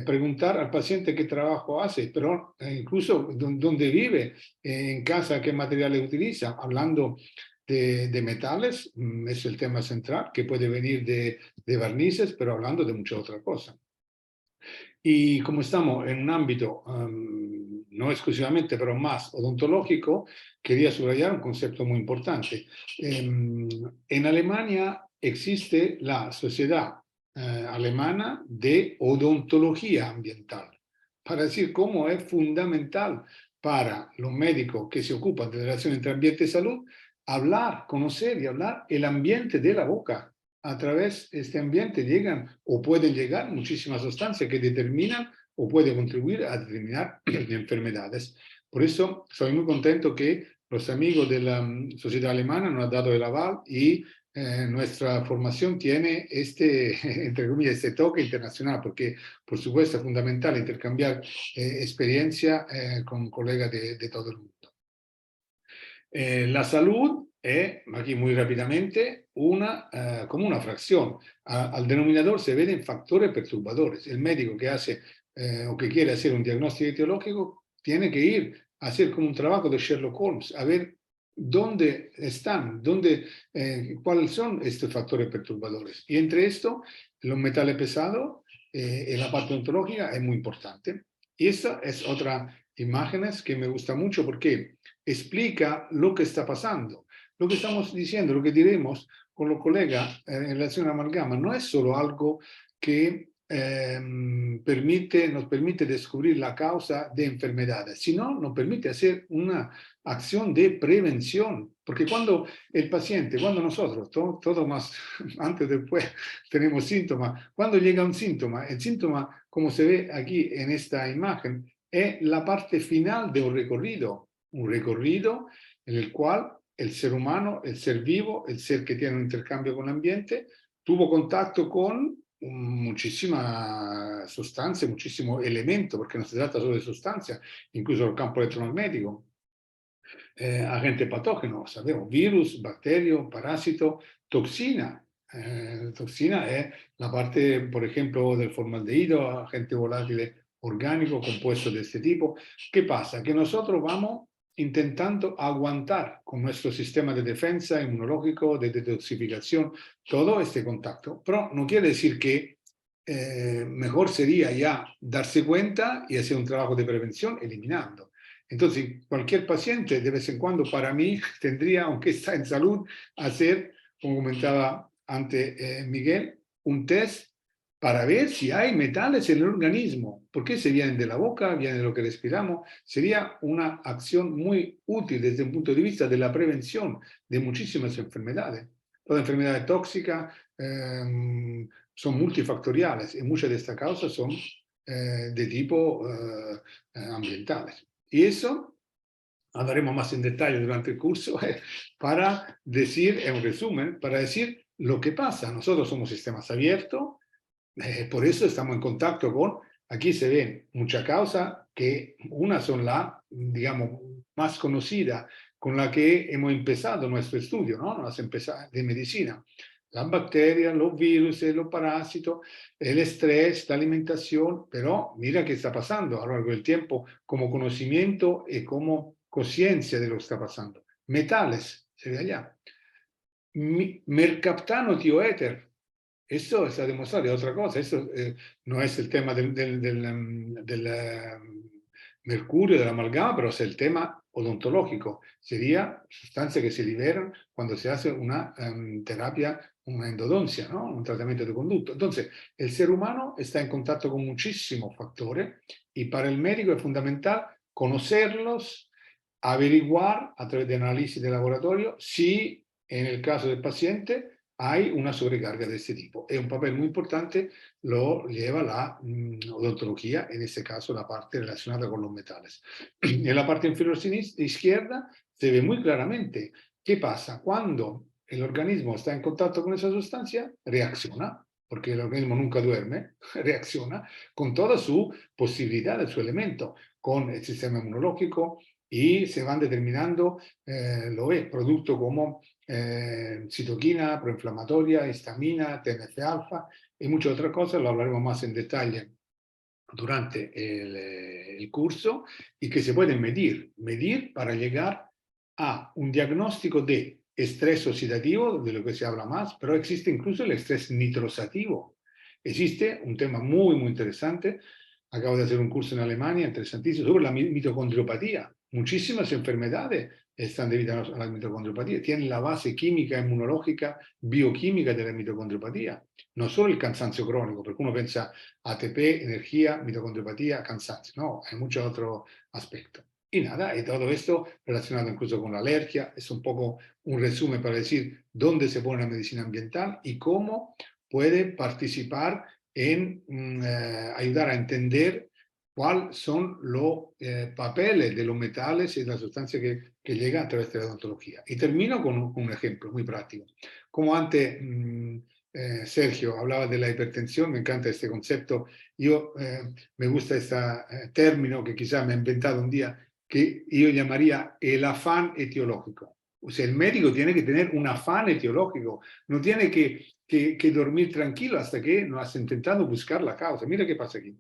preguntar al paciente qué trabajo hace, pero incluso dónde vive, en casa, qué materiales utiliza, hablando de metales, es el tema central, que puede venir de barnices, pero hablando de mucha otra cosa. Y como estamos en un ámbito, no exclusivamente, pero más odontológico, quería subrayar un concepto muy importante. En Alemania existe la Sociedad Alemana de Odontología Ambiental, para decir cómo es fundamental para los médicos que se ocupan de la relación entre ambiente y salud, hablar, conocer y hablar el ambiente de la boca. A través de este ambiente llegan o pueden llegar muchísimas sustancias que determinan o pueden contribuir a determinar enfermedades. Por eso soy muy contento que los amigos de la Sociedad Alemana nos han dado el aval y nuestra formación tiene entre comillas, este toque internacional, porque por supuesto es fundamental intercambiar experiencia con colegas de todo el mundo. La salud es, aquí muy rápidamente, como una fracción. Al denominador se ven factores perturbadores. El médico que hace o que quiere hacer un diagnóstico etiológico tiene que ir a hacer como un trabajo de Sherlock Holmes, a ver dónde están, cuáles son estos factores perturbadores. Y entre esto, los metales pesados en la parte ontológica es muy importante. Y esta es otra imagen que me gusta mucho porque explica lo que está pasando. Lo que estamos diciendo, lo que diremos con los colegas en relación a amalgama, no es solo algo que nos permite descubrir la causa de enfermedades, sino nos permite hacer una acción de prevención, porque cuando el paciente, cuando nosotros, todo más antes después tenemos síntomas, cuando llega un síntoma, el síntoma, como se ve aquí en esta imagen, es la parte final de un recorrido en el cual el ser humano, el ser vivo, el ser que tiene un intercambio con el ambiente, tuvo contacto con muchísima sustancia, muchísimo elemento, porque no se trata solo de sustancia, incluso el campo electromagnético. Agente patógeno, sabemos, virus, bacterio, parásito, toxina. Toxina es la parte, por ejemplo, del formaldehído, agente volátil orgánico, compuesto de este tipo. ¿Qué pasa? Que nosotros vamos intentando aguantar con nuestro sistema de defensa inmunológico, de detoxificación, todo este contacto. Pero no quiere decir que mejor sería ya darse cuenta y hacer un trabajo de prevención eliminando. Entonces, cualquier paciente de vez en cuando, para mí, tendría, aunque está en salud, hacer, como comentaba antes Miguel, un test para ver si hay metales en el organismo. Porque se vienen de la boca, vienen de lo que respiramos. Sería una acción muy útil desde un punto de vista de la prevención de muchísimas enfermedades. Todas enfermedades tóxicas son multifactoriales y muchas de estas causas son de tipo ambientales. Y eso hablaremos más en detalle durante el curso para decir, en un resumen, para decir lo que pasa. Nosotros somos sistemas abiertos, por eso estamos en contacto con, aquí se ven muchas causas, que una son la, digamos, más conocida, con la que hemos empezado nuestro estudio, ¿no? De medicina. Las bacterias, los virus, los parásitos, el estrés, la alimentación, pero mira qué está pasando a lo largo del tiempo como conocimiento y como conciencia de lo que está pasando. Metales, se ve allá. Mercaptano tioéter. Esto está demostrado, es otra cosa. Esto no es el tema del mercurio, del amalgama, pero es el tema odontológico. Sería sustancias que se liberan cuando se hace una terapia, una endodoncia, ¿no? Un tratamiento de conducto. Entonces, el ser humano está en contacto con muchísimos factores y para el médico es fundamental conocerlos, averiguar a través de análisis de laboratorio si en el caso del paciente hay una sobrecarga de este tipo. Es un papel muy importante, lo lleva la odontología, en este caso la parte relacionada con los metales. En la parte inferior izquierda se ve muy claramente qué pasa cuando el organismo está en contacto con esa sustancia, reacciona, porque el organismo nunca duerme, reacciona con toda su posibilidad, su elemento, con el sistema inmunológico y se van determinando, lo es, producto como citoquina, proinflamatoria, histamina, TNF-alfa y muchas otras cosas, lo hablaremos más en detalle durante el curso, y que se pueden medir para llegar a un diagnóstico de estrés oxidativo, de lo que se habla más, pero existe incluso el estrés nitrosativo. Existe un tema muy, muy interesante. Acabo de hacer un curso en Alemania, interesantísimo, sobre la mitocondriopatía. Muchísimas enfermedades están debidas a la mitocondriopatía. Tienen la base química, inmunológica, bioquímica de la mitocondriopatía. No solo el cansancio crónico, porque uno piensa ATP, energía, mitocondriopatía, cansancio. No, hay muchos otros aspectos. Y nada, y todo esto relacionado incluso con la alergia. Es un poco un resumen para decir dónde se pone la medicina ambiental y cómo puede participar en ayudar a entender cuáles son los papeles de los metales y de la sustancia que llega a través de la odontología. Y termino con un ejemplo muy práctico. Como antes Sergio hablaba de la hipertensión, me encanta este concepto. Yo me gusta este término que quizá me he inventado un día, que yo llamaría el afán etiológico. O sea, el médico tiene que tener un afán etiológico, no tiene que dormir tranquilo hasta que no has intentado buscar la causa. Mira qué pasa aquí.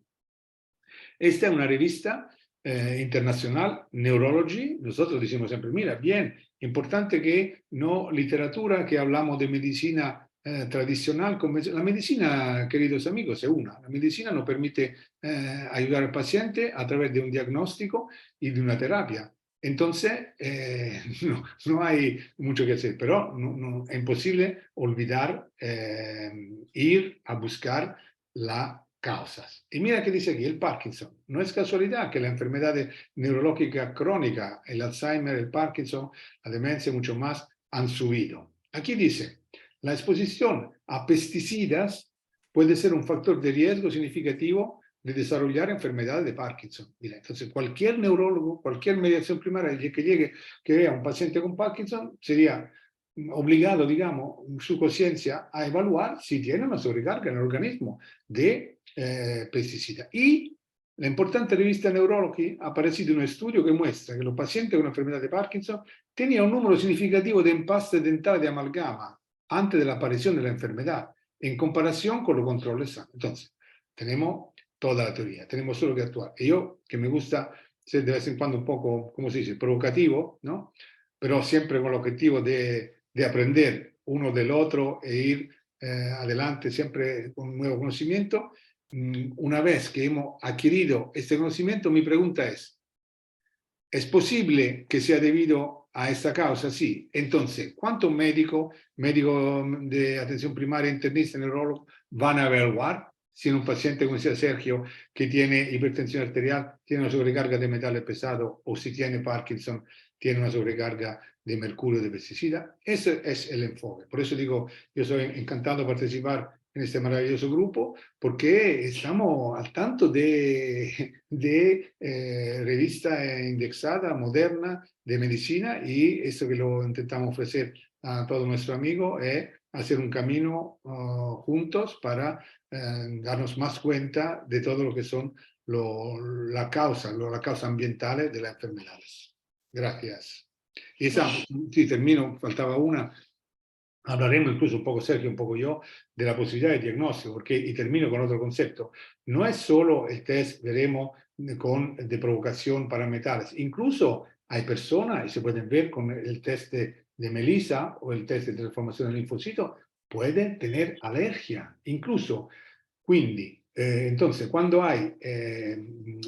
Esta es una revista internacional, Neurology. Nosotros decimos siempre, mira, bien, importante que no literatura, que hablamos de medicina tradicional. La medicina, queridos amigos, es una. La medicina nos permite ayudar al paciente a través de un diagnóstico y de una terapia. Entonces, no hay mucho que hacer, pero es imposible olvidar ir a buscar la causas. Y mira que dice aquí, el Parkinson. No es casualidad que la enfermedad neurológica crónica, el Alzheimer, el Parkinson, la demencia, mucho más, han subido. Aquí dice, la exposición a pesticidas puede ser un factor de riesgo significativo de desarrollar enfermedades de Parkinson. Mira, entonces, cualquier neurólogo, cualquier mediación primaria que vea a un paciente con Parkinson, sería obligado, digamos, su conciencia a evaluar si tiene una sobrecarga en el organismo de pesticida. Y la importante revista Neurology ha aparecido un estudio que muestra que los pacientes con enfermedad de Parkinson tenían un número significativo de empastes dentales de amalgama antes de la aparición de la enfermedad, en comparación con los controles sanos. Entonces, tenemos toda la teoría, tenemos solo que actuar. Y yo, que me gusta ser de vez en cuando un poco, ¿cómo se dice?, provocativo, ¿no? Pero siempre con el objetivo de aprender uno del otro e ir adelante siempre con un nuevo conocimiento. Una vez que hemos adquirido este conocimiento, mi pregunta ¿es posible que sea debido a esta causa? Sí. Entonces, ¿cuántos médicos de atención primaria, internistas, neurólogos van a evaluar si en un paciente, como decía Sergio, que tiene hipertensión arterial, tiene una sobrecarga de metales pesados, o si tiene Parkinson, tiene una sobrecarga de mercurio, de pesticida? Ese es el enfoque. Por eso digo, yo soy encantado de participar en este maravilloso grupo, porque estamos al tanto de revista indexada, moderna, de medicina, y eso que lo intentamos ofrecer a todos nuestros amigos es hacer un camino juntos para darnos más cuenta de todo lo que son la causa ambientales de las enfermedades. Gracias. Y esa, sí, termino, faltaba una. Hablaremos incluso un poco Sergio, un poco yo, de la posibilidad de diagnóstico, porque, y termino con otro concepto, no es solo el test, veremos, de provocación para metales. Incluso hay personas, y se pueden ver con el test de Melissa o el test de transformación del linfocito, pueden tener alergia, incluso. Quindi, entonces, cuando hay,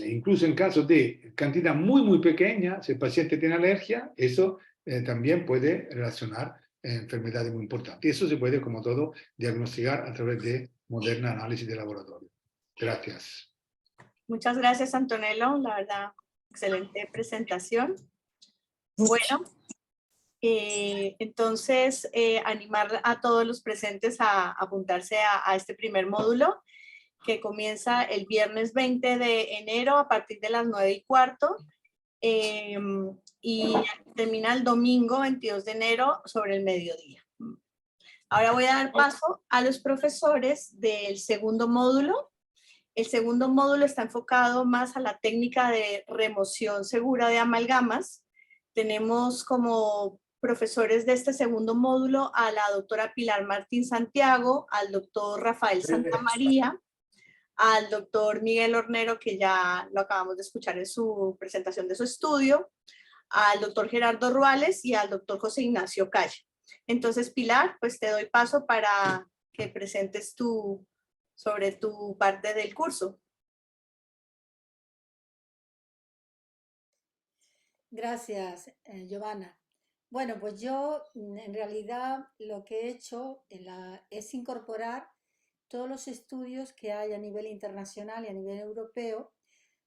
incluso en caso de cantidad muy pequeña, si el paciente tiene alergia, eso también puede relacionar enfermedades muy importantes. Y eso se puede, como todo, diagnosticar a través de moderna análisis de laboratorio. Gracias. Muchas gracias, Antonello. La verdad, excelente presentación. Bueno, entonces, animar a todos los presentes a apuntarse a este primer módulo, que comienza el viernes 20 de enero a partir de las 9:15 y termina el domingo 22 de enero sobre el mediodía. Ahora voy a dar paso a los profesores del segundo módulo. El segundo módulo está enfocado más a la técnica de remoción segura de amalgamas. Tenemos como profesores de este segundo módulo a la doctora Pilar Martín Santiago, al doctor Rafael Santamaría, al doctor Miguel Hornero, que ya lo acabamos de escuchar en su presentación de su estudio, al doctor Gerardo Ruales y al doctor José Ignacio Calle. Entonces, Pilar, pues te doy paso para que presentes sobre tu parte del curso. Gracias, Giovanna. Bueno, pues yo en realidad lo que he hecho es incorporar todos los estudios que hay a nivel internacional y a nivel europeo,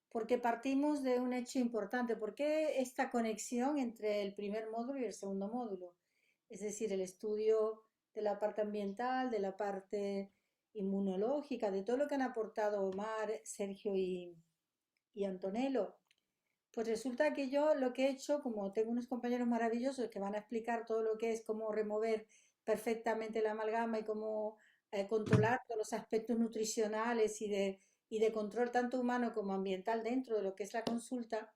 porque partimos de un hecho importante. ¿Por qué esta conexión entre el primer módulo y el segundo módulo? Es decir, el estudio de la parte ambiental, de la parte inmunológica, de todo lo que han aportado Omar, Sergio y Antonello. Pues resulta que yo lo que he hecho, como tengo unos compañeros maravillosos que van a explicar todo lo que es cómo remover perfectamente la amalgama y cómo controlar todos los aspectos nutricionales y de control tanto humano como ambiental dentro de lo que es la consulta,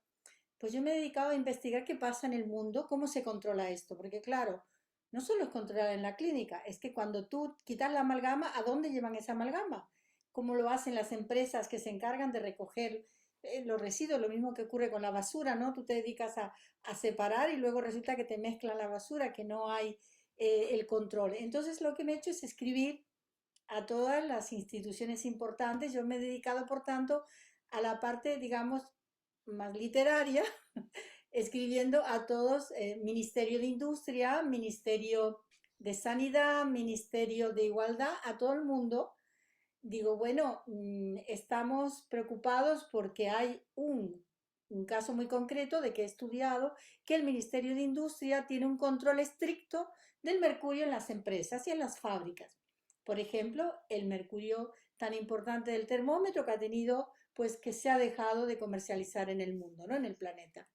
pues yo me he dedicado a investigar qué pasa en el mundo, cómo se controla esto, porque claro, no solo es controlar en la clínica, es que cuando tú quitas la amalgama, ¿a dónde llevan esa amalgama? ¿Cómo lo hacen las empresas que se encargan de recoger los residuos? Lo mismo que ocurre con la basura, ¿no? Tú te dedicas a separar y luego resulta que te mezclan la basura, que no hay el control. Entonces lo que me he hecho es escribir a todas las instituciones importantes. Yo me he dedicado, por tanto, a la parte, digamos, más literaria, escribiendo a todos, Ministerio de Industria, Ministerio de Sanidad, Ministerio de Igualdad, a todo el mundo, digo, bueno, estamos preocupados porque hay un caso muy concreto de que he estudiado que el Ministerio de Industria tiene un control estricto del mercurio en las empresas y en las fábricas. Por ejemplo, el mercurio tan importante del termómetro que ha tenido, pues que se ha dejado de comercializar en el mundo, ¿no? En el planeta.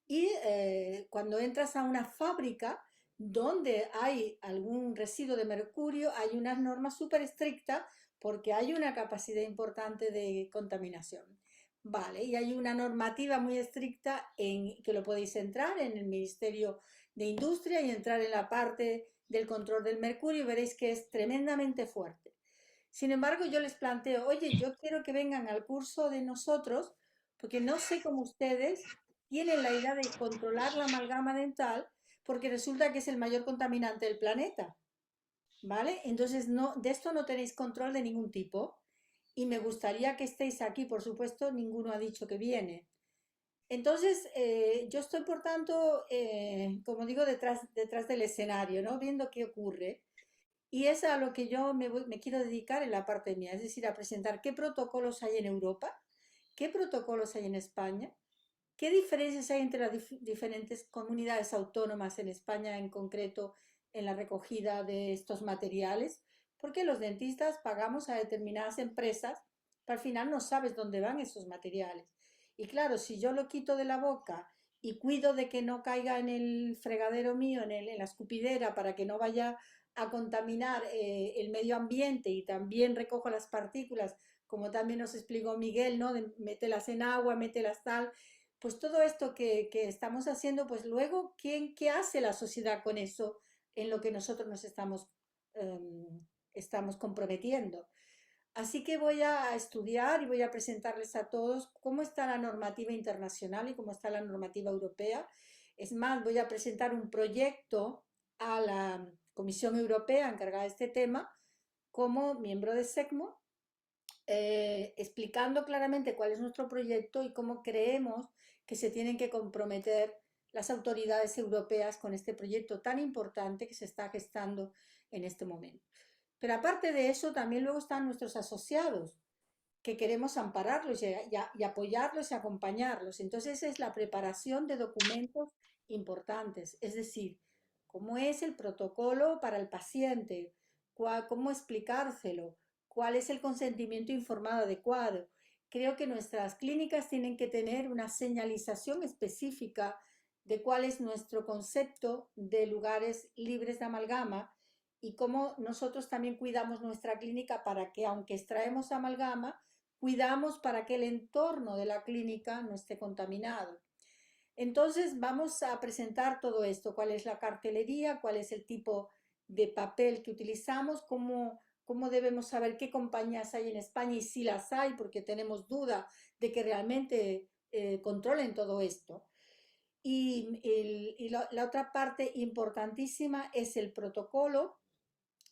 Y cuando entras a una fábrica donde hay algún residuo de mercurio, hay unas normas súper estrictas porque hay una capacidad importante de contaminación. Vale, y hay una normativa muy estricta en que lo podéis entrar en el Ministerio de Industria y entrar en la parte del control del mercurio y veréis que es tremendamente fuerte. Sin embargo, yo les planteo, oye, yo quiero que vengan al curso de nosotros porque no sé cómo ustedes tienen la idea de controlar la amalgama dental porque resulta que es el mayor contaminante del planeta, ¿vale? Entonces, no, de esto no tenéis control de ningún tipo y me gustaría que estéis aquí, por supuesto, ninguno ha dicho que viene. Entonces, yo estoy, por tanto, como digo, detrás del escenario, ¿no? Viendo qué ocurre. Y es a lo que yo me quiero dedicar en la parte mía, es decir, a presentar qué protocolos hay en Europa, qué protocolos hay en España, qué diferencias hay entre las diferentes comunidades autónomas en España en concreto en la recogida de estos materiales, porque los dentistas pagamos a determinadas empresas, pero al final no sabes dónde van esos materiales. Y claro, si yo lo quito de la boca y cuido de que no caiga en el fregadero mío, en la escupidera, para que no vaya a contaminar el medio ambiente y también recojo las partículas, como también nos explicó Miguel, ¿no? De mételas en agua, mételas tal, pues todo esto que estamos haciendo, pues luego, ¿qué hace la sociedad con eso en lo que nosotros nos estamos comprometiendo? Así que voy a estudiar y voy a presentarles a todos cómo está la normativa internacional y cómo está la normativa europea. Es más, voy a presentar un proyecto a la Comisión Europea encargada de este tema como miembro de SECMO, explicando claramente cuál es nuestro proyecto y cómo creemos que se tienen que comprometer las autoridades europeas con este proyecto tan importante que se está gestando en este momento. Pero aparte de eso, también luego están nuestros asociados, que queremos ampararlos y apoyarlos y acompañarlos. Entonces es la preparación de documentos importantes, es decir, cómo es el protocolo para el paciente, cómo explicárselo, cuál es el consentimiento informado adecuado. Creo que nuestras clínicas tienen que tener una señalización específica de cuál es nuestro concepto de lugares libres de amalgama y cómo nosotros también cuidamos nuestra clínica para que, aunque extraemos amalgama, cuidamos para que el entorno de la clínica no esté contaminado. Entonces vamos a presentar todo esto, cuál es la cartelería, cuál es el tipo de papel que utilizamos, cómo debemos saber qué compañías hay en España y si las hay, porque tenemos duda de que realmente controlen todo esto. Y la otra parte importantísima es el protocolo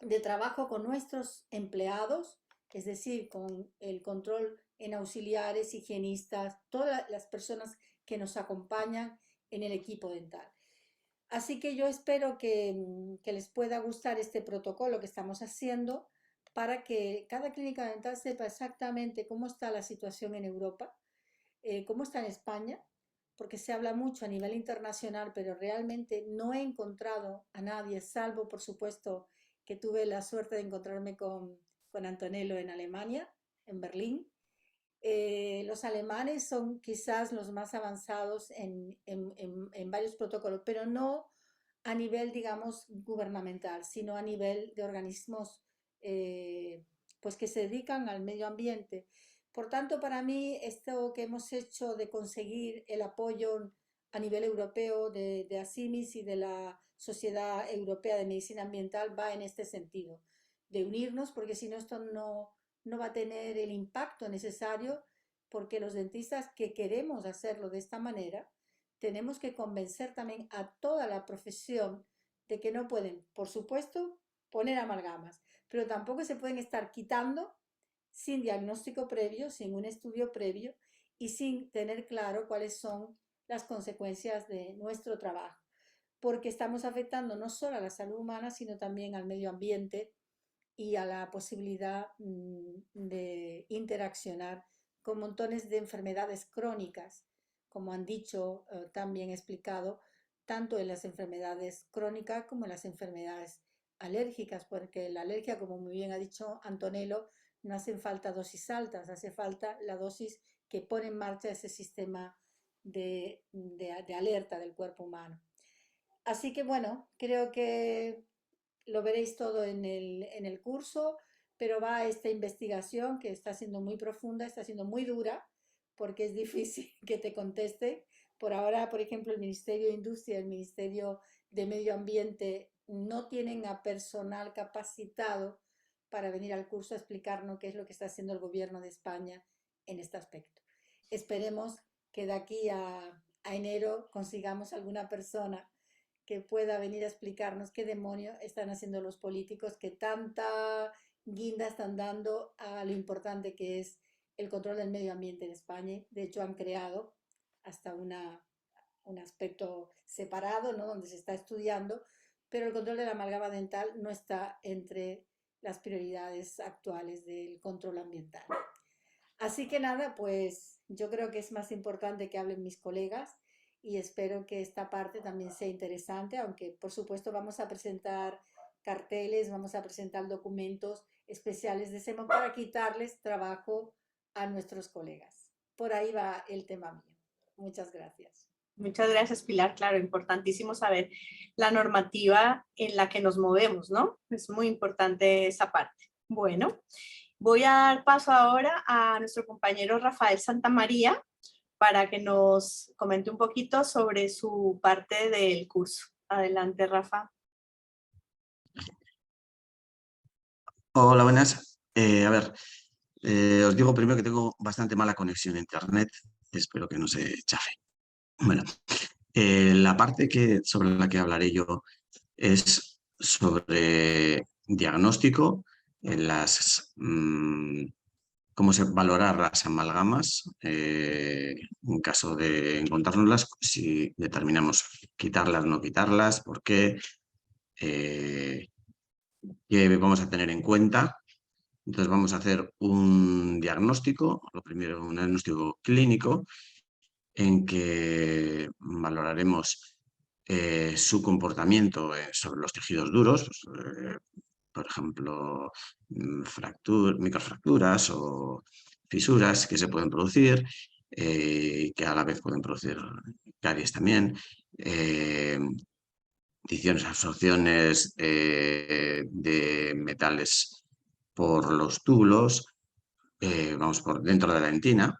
de trabajo con nuestros empleados, es decir, con el control en auxiliares, higienistas, todas las personas que nos acompañan en el equipo dental. Así que yo espero que les pueda gustar este protocolo que estamos haciendo para que cada clínica dental sepa exactamente cómo está la situación en Europa, cómo está en España, porque se habla mucho a nivel internacional, pero realmente no he encontrado a nadie, salvo por supuesto que tuve la suerte de encontrarme con Antonello en Alemania, en Berlín. Los alemanes son quizás los más avanzados en varios protocolos, pero no a nivel, digamos, gubernamental, sino a nivel de organismos pues que se dedican al medio ambiente. Por tanto, para mí, esto que hemos hecho de conseguir el apoyo a nivel europeo de ASIMIS y de la Sociedad Europea de Medicina Ambiental va en este sentido, de unirnos, porque si no, esto no va a tener el impacto necesario, porque los dentistas que queremos hacerlo de esta manera, tenemos que convencer también a toda la profesión de que no pueden, por supuesto, poner amalgamas, pero tampoco se pueden estar quitando sin diagnóstico previo, sin un estudio previo y sin tener claro cuáles son las consecuencias de nuestro trabajo, porque estamos afectando no solo a la salud humana, sino también al medio ambiente y a la posibilidad de interaccionar con montones de enfermedades crónicas, como han dicho, también explicado, tanto en las enfermedades crónicas como en las enfermedades alérgicas, porque la alergia, como muy bien ha dicho Antonello, no hacen falta dosis altas, hace falta la dosis que pone en marcha ese sistema de alerta del cuerpo humano. Así que bueno, creo que lo veréis todo en el curso, pero va a esta investigación que está siendo muy profunda, está siendo muy dura, porque es difícil que te conteste. Por ahora, por ejemplo, el Ministerio de Industria, el Ministerio de Medio Ambiente no tienen a personal capacitado para venir al curso a explicarnos qué es lo que está haciendo el gobierno de España en este aspecto. Esperemos que de aquí a enero consigamos alguna persona que pueda venir a explicarnos qué demonios están haciendo los políticos que tanta guinda están dando a lo importante que es el control del medio ambiente en España. De hecho, han creado hasta un aspecto separado, ¿no?, donde se está estudiando, pero el control de la amalgama dental no está entre las prioridades actuales del control ambiental. Así que nada, pues yo creo que es más importante que hablen mis colegas y espero que esta parte también sea interesante, aunque por supuesto vamos a presentar carteles, vamos a presentar documentos especiales de SEMO para quitarles trabajo a nuestros colegas. Por ahí va el tema mío. Muchas gracias. Muchas gracias, Pilar. Claro, importantísimo saber la normativa en la que nos movemos, ¿no? Es muy importante esa parte. Bueno, voy a dar paso ahora a nuestro compañero Rafael Santamaría para que nos comente un poquito sobre su parte del curso. Adelante, Rafa. Hola, buenas. A ver, os digo primero que tengo bastante mala conexión a internet. Espero que no se chafe. Bueno, la parte sobre la que hablaré yo es sobre diagnóstico, cómo valorar las amalgamas en caso de encontrárnoslas, si determinamos quitarlas o no quitarlas, por qué, qué vamos a tener en cuenta. Entonces vamos a hacer un diagnóstico, lo primero un diagnóstico clínico, en que valoraremos su comportamiento sobre los tejidos duros, por ejemplo, microfracturas o fisuras que se pueden producir, que a la vez pueden producir caries también, absorciones de metales por los túbulos, vamos, por dentro de la dentina,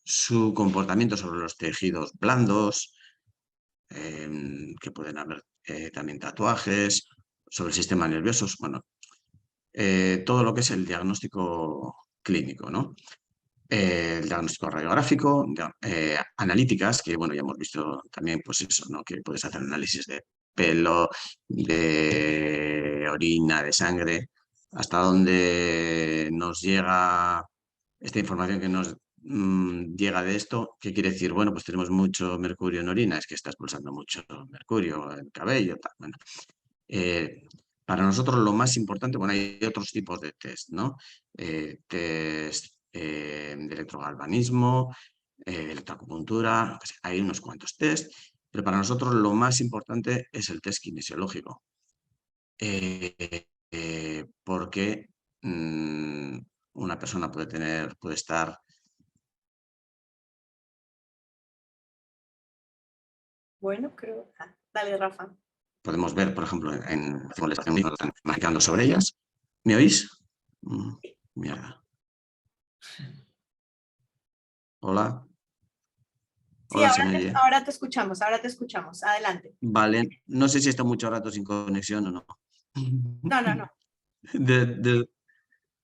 su comportamiento sobre los tejidos blandos, que pueden haber también tatuajes, sobre el sistema nervioso, bueno, todo lo que es el diagnóstico clínico, ¿no? El diagnóstico radiográfico, analíticas, que bueno, ya hemos visto también, pues eso, ¿no?, que puedes hacer análisis de pelo, de orina, de sangre, hasta dónde nos llega esta información que nos llega de esto. ¿Qué quiere decir? Bueno, pues tenemos mucho mercurio en orina, es que está expulsando mucho mercurio en el cabello, tal. Bueno, para nosotros lo más importante, bueno, hay otros tipos de test, ¿no? Test de electrogalvanismo, electroacupuntura, hay unos cuantos test, pero para nosotros lo más importante es el test kinesiológico, porque una persona puede estar... Bueno, creo... dale, Rafa. Podemos ver, por ejemplo, marcando sobre ellas. ¿Me oís? Mierda. Hola. Sí, Hola, ¿se me oye? ahora te escuchamos. Adelante. Vale, no sé si está mucho rato sin conexión o no. No.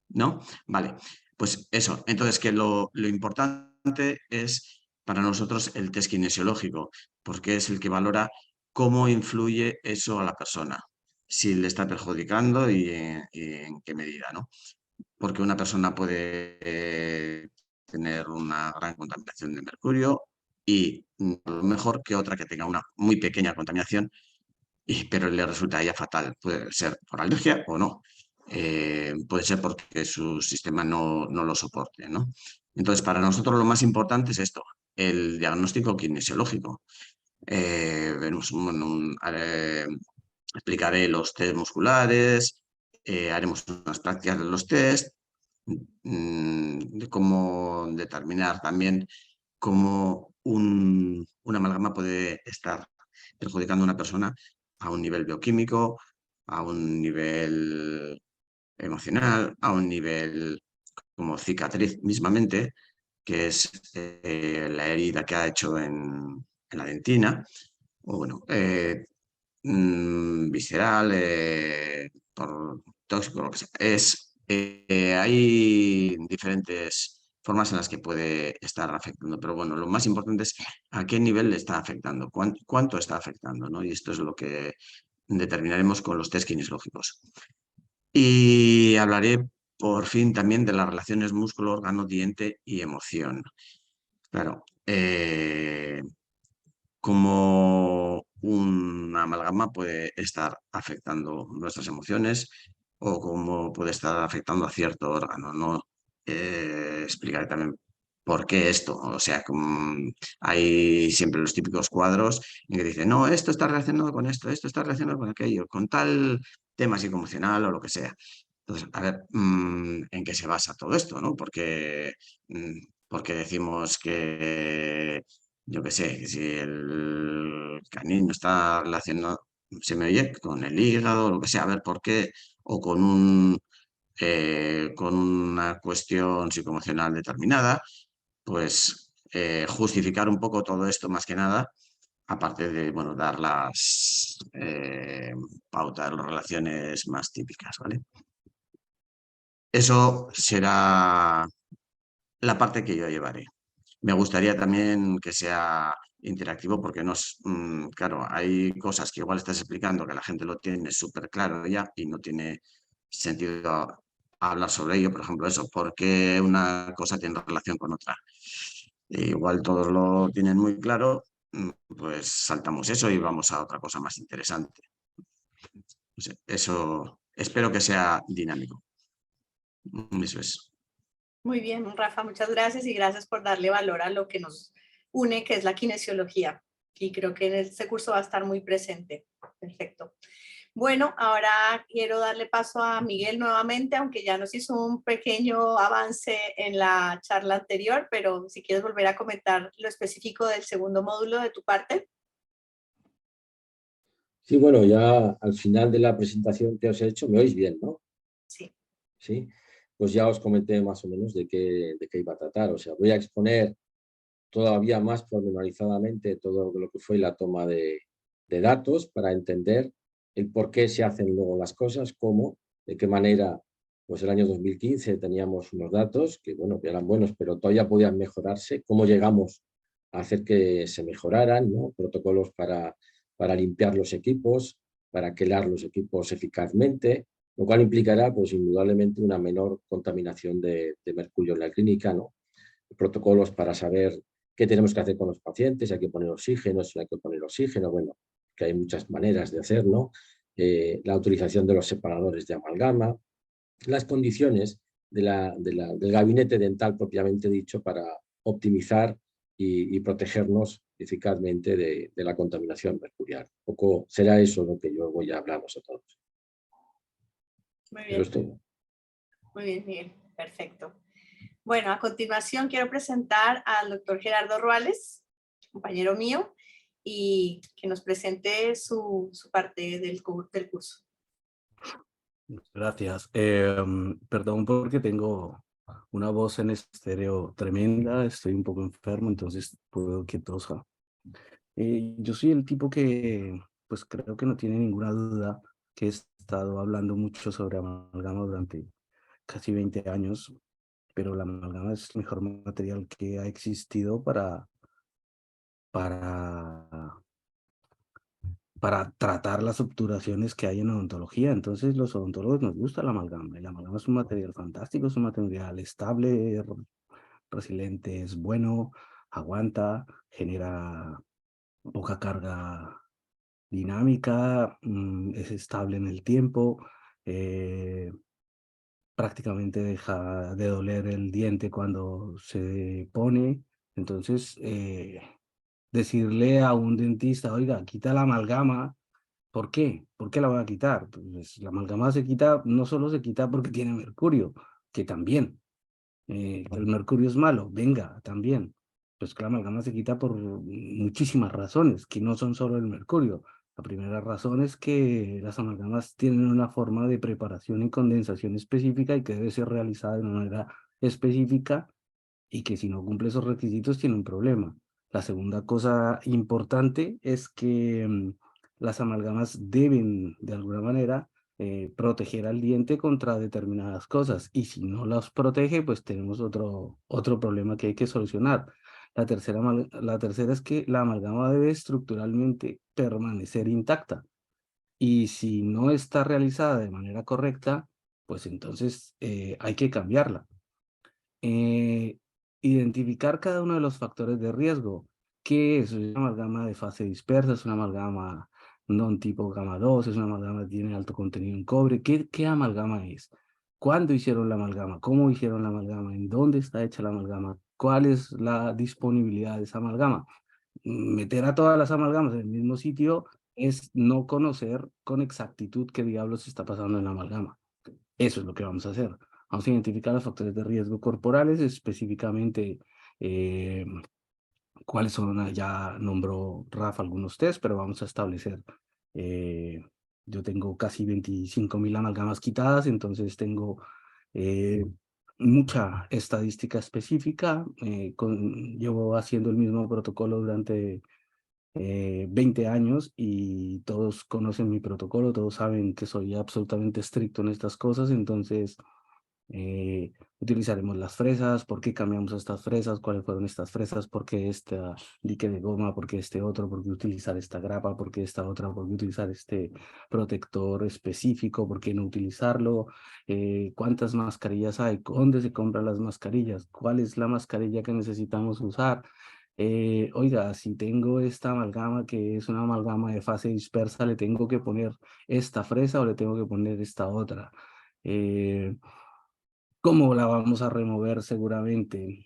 ¿No? Vale, pues eso. Entonces, que lo importante es para nosotros el test kinesiológico, porque es el que valora cómo influye eso a la persona, si le está perjudicando y en qué medida, ¿no? Porque una persona puede tener una gran contaminación de mercurio y a lo mejor que otra que tenga una muy pequeña contaminación, pero le resulta ya fatal. Puede ser por alergia o no. Puede ser porque su sistema no lo soporte, ¿no? Entonces, para nosotros lo más importante es esto, el diagnóstico kinesiológico. Explicaré los test musculares, haremos unas prácticas de los test, de cómo determinar también cómo una amalgama puede estar perjudicando a una persona a un nivel bioquímico, a un nivel emocional, a un nivel como cicatriz mismamente, que es la herida que ha hecho en la dentina, o bueno, visceral, por tóxico, lo que sea. Hay diferentes formas en las que puede estar afectando, pero bueno, lo más importante es a qué nivel le está afectando, cuánto está afectando, ¿no? Y esto es lo que determinaremos con los test kinesiológicos. Y hablaré por fin también de las relaciones músculo, órgano, diente y emoción. Claro, como una amalgama puede estar afectando nuestras emociones o cómo puede estar afectando a cierto órgano, ¿no? Explicaré también por qué esto. O sea, hay siempre los típicos cuadros en que dicen, no, esto está relacionado con esto está relacionado con aquello, con tal tema psicoemocional o lo que sea. Entonces, a ver, ¿en qué se basa todo esto, no? Porque decimos que yo qué sé, que si el canino está relacionado, se me oye, con el hígado, lo que sea, a ver por qué, o con una cuestión psicoemocional determinada, pues justificar un poco todo esto más que nada, aparte de, bueno, dar las pautas, las relaciones más típicas, ¿vale? Eso será la parte que yo llevaré. Me gustaría también que sea interactivo porque claro, hay cosas que igual estás explicando que la gente lo tiene súper claro ya y no tiene sentido hablar sobre ello. Por ejemplo, eso, ¿por qué una cosa tiene relación con otra? Igual todos lo tienen muy claro, pues saltamos eso y vamos a otra cosa más interesante. No sé, eso espero que sea dinámico. Eso es. Muy bien, Rafa, muchas gracias y gracias por darle valor a lo que nos une, que es la kinesiología. Y creo que en este curso va a estar muy presente. Perfecto. Bueno, ahora quiero darle paso a Miguel nuevamente, aunque ya nos hizo un pequeño avance en la charla anterior, pero si quieres volver a comentar lo específico del segundo módulo de tu parte. Sí, bueno, ya al final de la presentación que os he hecho, ¿me oís bien, no? Sí. Sí, pues ya os comenté más o menos de qué iba a tratar. O sea, voy a exponer todavía más pormenorizadamente todo lo que fue la toma de datos para entender el por qué se hacen luego las cosas, cómo, de qué manera. Pues el año 2015 teníamos unos datos que, bueno, que eran buenos, pero todavía podían mejorarse. ¿Cómo llegamos a hacer que se mejoraran, ¿no? Protocolos para limpiar los equipos, para quelar los equipos eficazmente, lo cual implicará, pues, indudablemente una menor contaminación de mercurio en la clínica, ¿no? Protocolos para saber qué tenemos que hacer con los pacientes, hay que poner oxígeno, si hay que poner oxígeno, bueno, que hay muchas maneras de hacerlo, la utilización de los separadores de amalgama, las condiciones del gabinete dental propiamente dicho para optimizar y protegernos eficazmente de la contaminación mercurial. Un poco será eso lo que yo voy a hablaros a todos. Muy Eso bien. es todo. Muy bien, Miguel. Perfecto. Bueno, a continuación quiero presentar al doctor Gerardo Ruales, compañero mío, y que nos presente su parte del curso. Gracias. Perdón porque tengo una voz en estéreo tremenda, estoy un poco enfermo, entonces puedo que tosa. Yo soy el tipo que, pues creo que no tiene ninguna duda que he estado hablando mucho sobre amalgama durante casi 20 años, pero la amalgama es el mejor material que ha existido para para tratar las obturaciones que hay en odontología. Entonces, los odontólogos nos gusta la amalgama. Y la amalgama es un material fantástico, es un material estable, resiliente, es bueno, aguanta, genera poca carga dinámica, es estable en el tiempo, prácticamente deja de doler el diente cuando se pone. Entonces, decirle a un dentista, oiga, quita la amalgama. ¿Por qué? ¿Por qué la van a quitar? Pues la amalgama se quita, no solo se quita porque tiene mercurio, que también. Que el mercurio es malo, venga, también. Pues que la amalgama se quita por muchísimas razones, que no son solo el mercurio. La primera razón es que las amalgamas tienen una forma de preparación y condensación específica y que debe ser realizada de una manera específica y que si no cumple esos requisitos tiene un problema. La segunda cosa importante es que las amalgamas deben, de alguna manera, proteger al diente contra determinadas cosas y si no las protege, pues tenemos otro problema que hay que solucionar. La tercera es que la amalgama debe estructuralmente permanecer intacta y si no está realizada de manera correcta, pues entonces hay que cambiarla. Eh, Identificar cada uno de los factores de riesgo. ¿Qué es? ¿Es una amalgama de fase dispersa? ¿Es una amalgama non tipo gamma 2? ¿Es una amalgama que tiene alto contenido en cobre? ¿Qué amalgama es? ¿Cuándo hicieron la amalgama? ¿Cómo hicieron la amalgama? ¿En dónde está hecha la amalgama? ¿Cuál es la disponibilidad de esa amalgama? Meter a todas las amalgamas en el mismo sitio es no conocer con exactitud qué diablos está pasando en la amalgama. Eso es lo que vamos a hacer. Vamos a identificar los factores de riesgo corporales, específicamente cuáles son, ya nombró Rafa algunos test, pero vamos a establecer, yo tengo casi 25.000 amalgamas quitadas, entonces tengo mucha estadística específica, llevo haciendo el mismo protocolo durante 20 años y todos conocen mi protocolo, todos saben que soy absolutamente estricto en estas cosas, entonces utilizaremos las fresas, por qué cambiamos estas fresas, cuáles fueron estas fresas, por qué esta dique de goma, por qué este otro, por qué utilizar esta grapa, por qué esta otra, por qué utilizar este protector específico, por qué no utilizarlo, cuántas mascarillas hay, dónde se compran las mascarillas, cuál es la mascarilla que necesitamos usar. Oiga, si tengo esta amalgama que es una amalgama de fase dispersa, ¿le tengo que poner esta fresa o le tengo que poner esta otra? ¿Cómo la vamos a remover seguramente?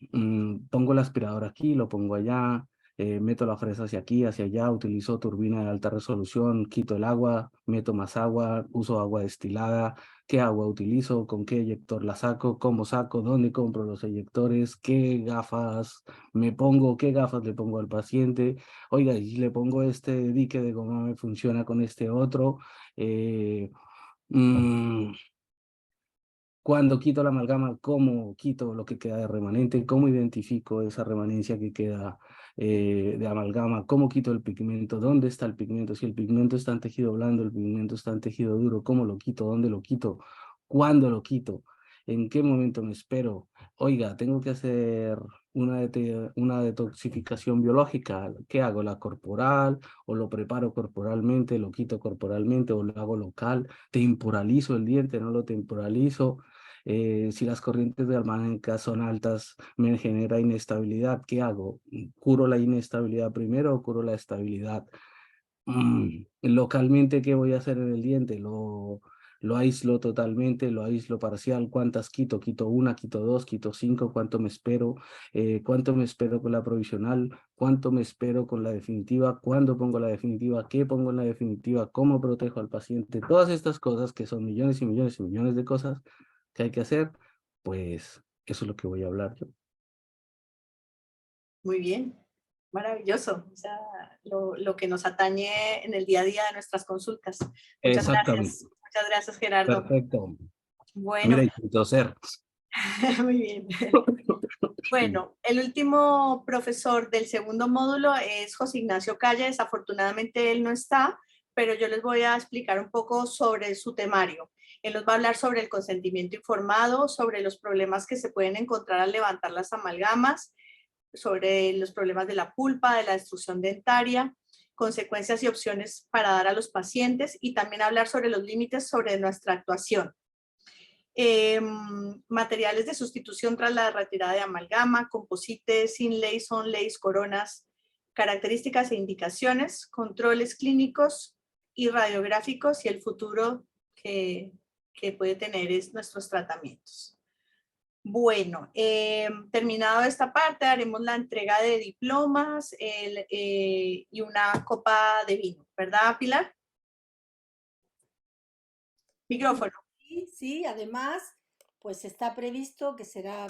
Pongo el aspirador aquí, lo pongo allá, meto la fresa hacia aquí, hacia allá, utilizo turbina de alta resolución, quito el agua, meto más agua, uso agua destilada, qué agua utilizo, con qué eyector la saco, cómo saco, dónde compro los eyectores, qué gafas me pongo, qué gafas le pongo al paciente. Oiga, y si le pongo este dique de goma, me funciona con este otro. Cuando quito la amalgama, ¿cómo quito lo que queda de remanente? ¿Cómo identifico esa remanencia que queda de amalgama? ¿Cómo quito el pigmento? ¿Dónde está el pigmento? Si el pigmento está en tejido blando, el pigmento está en tejido duro, ¿cómo lo quito? ¿Dónde lo quito? ¿Cuándo lo quito? ¿En qué momento me espero? Oiga, tengo que hacer una detoxificación biológica. ¿Qué hago? ¿La corporal? ¿O lo preparo corporalmente? ¿Lo quito corporalmente? ¿O lo hago local? ¿Temporalizo el diente? ¿No lo temporalizo? Si las corrientes de Galvánica son altas, me genera inestabilidad. ¿Qué hago? ¿Curo la inestabilidad primero o curo la estabilidad? Localmente, ¿qué voy a hacer en el diente? Lo aíslo totalmente, lo aíslo parcial. ¿Cuántas quito? Quito una, quito dos, quito cinco. ¿Cuánto me espero? ¿Cuánto me espero con la provisional? ¿Cuánto me espero con la definitiva? ¿Cuándo pongo la definitiva? ¿Qué pongo en la definitiva? ¿Cómo protejo al paciente? Todas estas cosas que son millones y millones y millones de cosas que hay que hacer, pues eso es lo que voy a hablar yo. Muy bien, maravilloso. O sea, lo que nos atañe en el día a día de nuestras consultas. Exactamente. Muchas gracias, Gerardo. Perfecto. Bueno, Mira, intento ser. muy bien. Bueno, el último profesor del segundo módulo es José Ignacio Calle. Desafortunadamente él no está, pero yo les voy a explicar un poco sobre su temario. Él nos va a hablar sobre el consentimiento informado, sobre los problemas que se pueden encontrar al levantar las amalgamas, sobre los problemas de la pulpa, de la destrucción dentaria, consecuencias y opciones para dar a los pacientes y también hablar sobre los límites sobre nuestra actuación. Materiales de sustitución tras la retirada de amalgama, composites, inlays, onlays, coronas, características e indicaciones, controles clínicos y radiográficos y el futuro que puede tener es nuestros tratamientos. Bueno, terminado esta parte, haremos la entrega de diplomas y una copa de vino, ¿verdad, Pilar? Micrófono. Sí, además, pues está previsto que será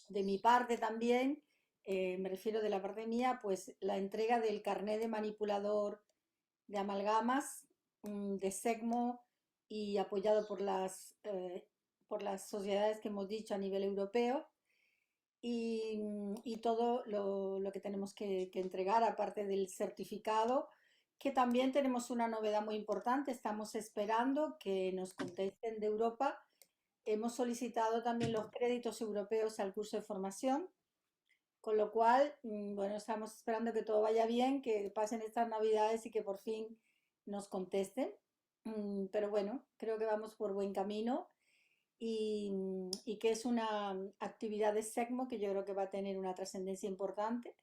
de mi parte también, me refiero de la parte mía, pues la entrega del carnet de manipulador de amalgamas de SECMO y apoyado por las sociedades que hemos dicho a nivel europeo y todo lo que tenemos que entregar, aparte del certificado, que también tenemos una novedad muy importante, estamos esperando que nos contesten de Europa. Hemos solicitado también los créditos europeos al curso de formación, con lo cual, bueno, estamos esperando que todo vaya bien, que pasen estas navidades y que por fin nos contesten. Pero bueno, creo que vamos por buen camino y que es una actividad de SECMO que yo creo que va a tener una trascendencia importante,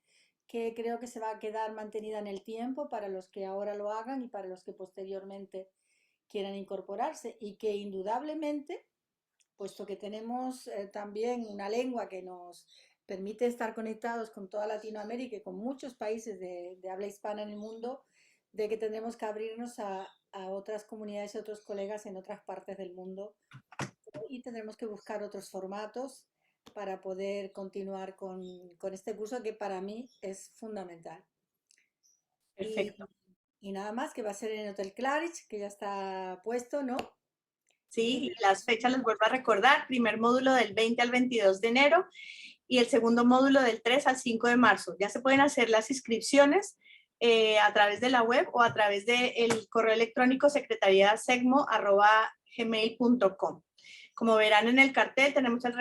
que creo que se va a quedar mantenida en el tiempo para los que ahora lo hagan y para los que posteriormente quieran incorporarse, y que indudablemente, puesto que tenemos también una lengua que nos permite estar conectados con toda Latinoamérica y con muchos países de habla hispana en el mundo, de que tendremos que abrirnos a otras comunidades y otros colegas en otras partes del mundo, y tendremos que buscar otros formatos para poder continuar con este curso que para mí es fundamental. Perfecto. Y nada más, que va a ser en el Hotel Claridge, que ya está puesto, ¿no? Sí, y las fechas les vuelvo a recordar: primer módulo del 20 al 22 de enero y el segundo módulo del 3 al 5 de marzo. Ya se pueden hacer las inscripciones a través de la web o a través del correo electrónico secretariasegmo@gmail.com. Como verán en el cartel, tenemos el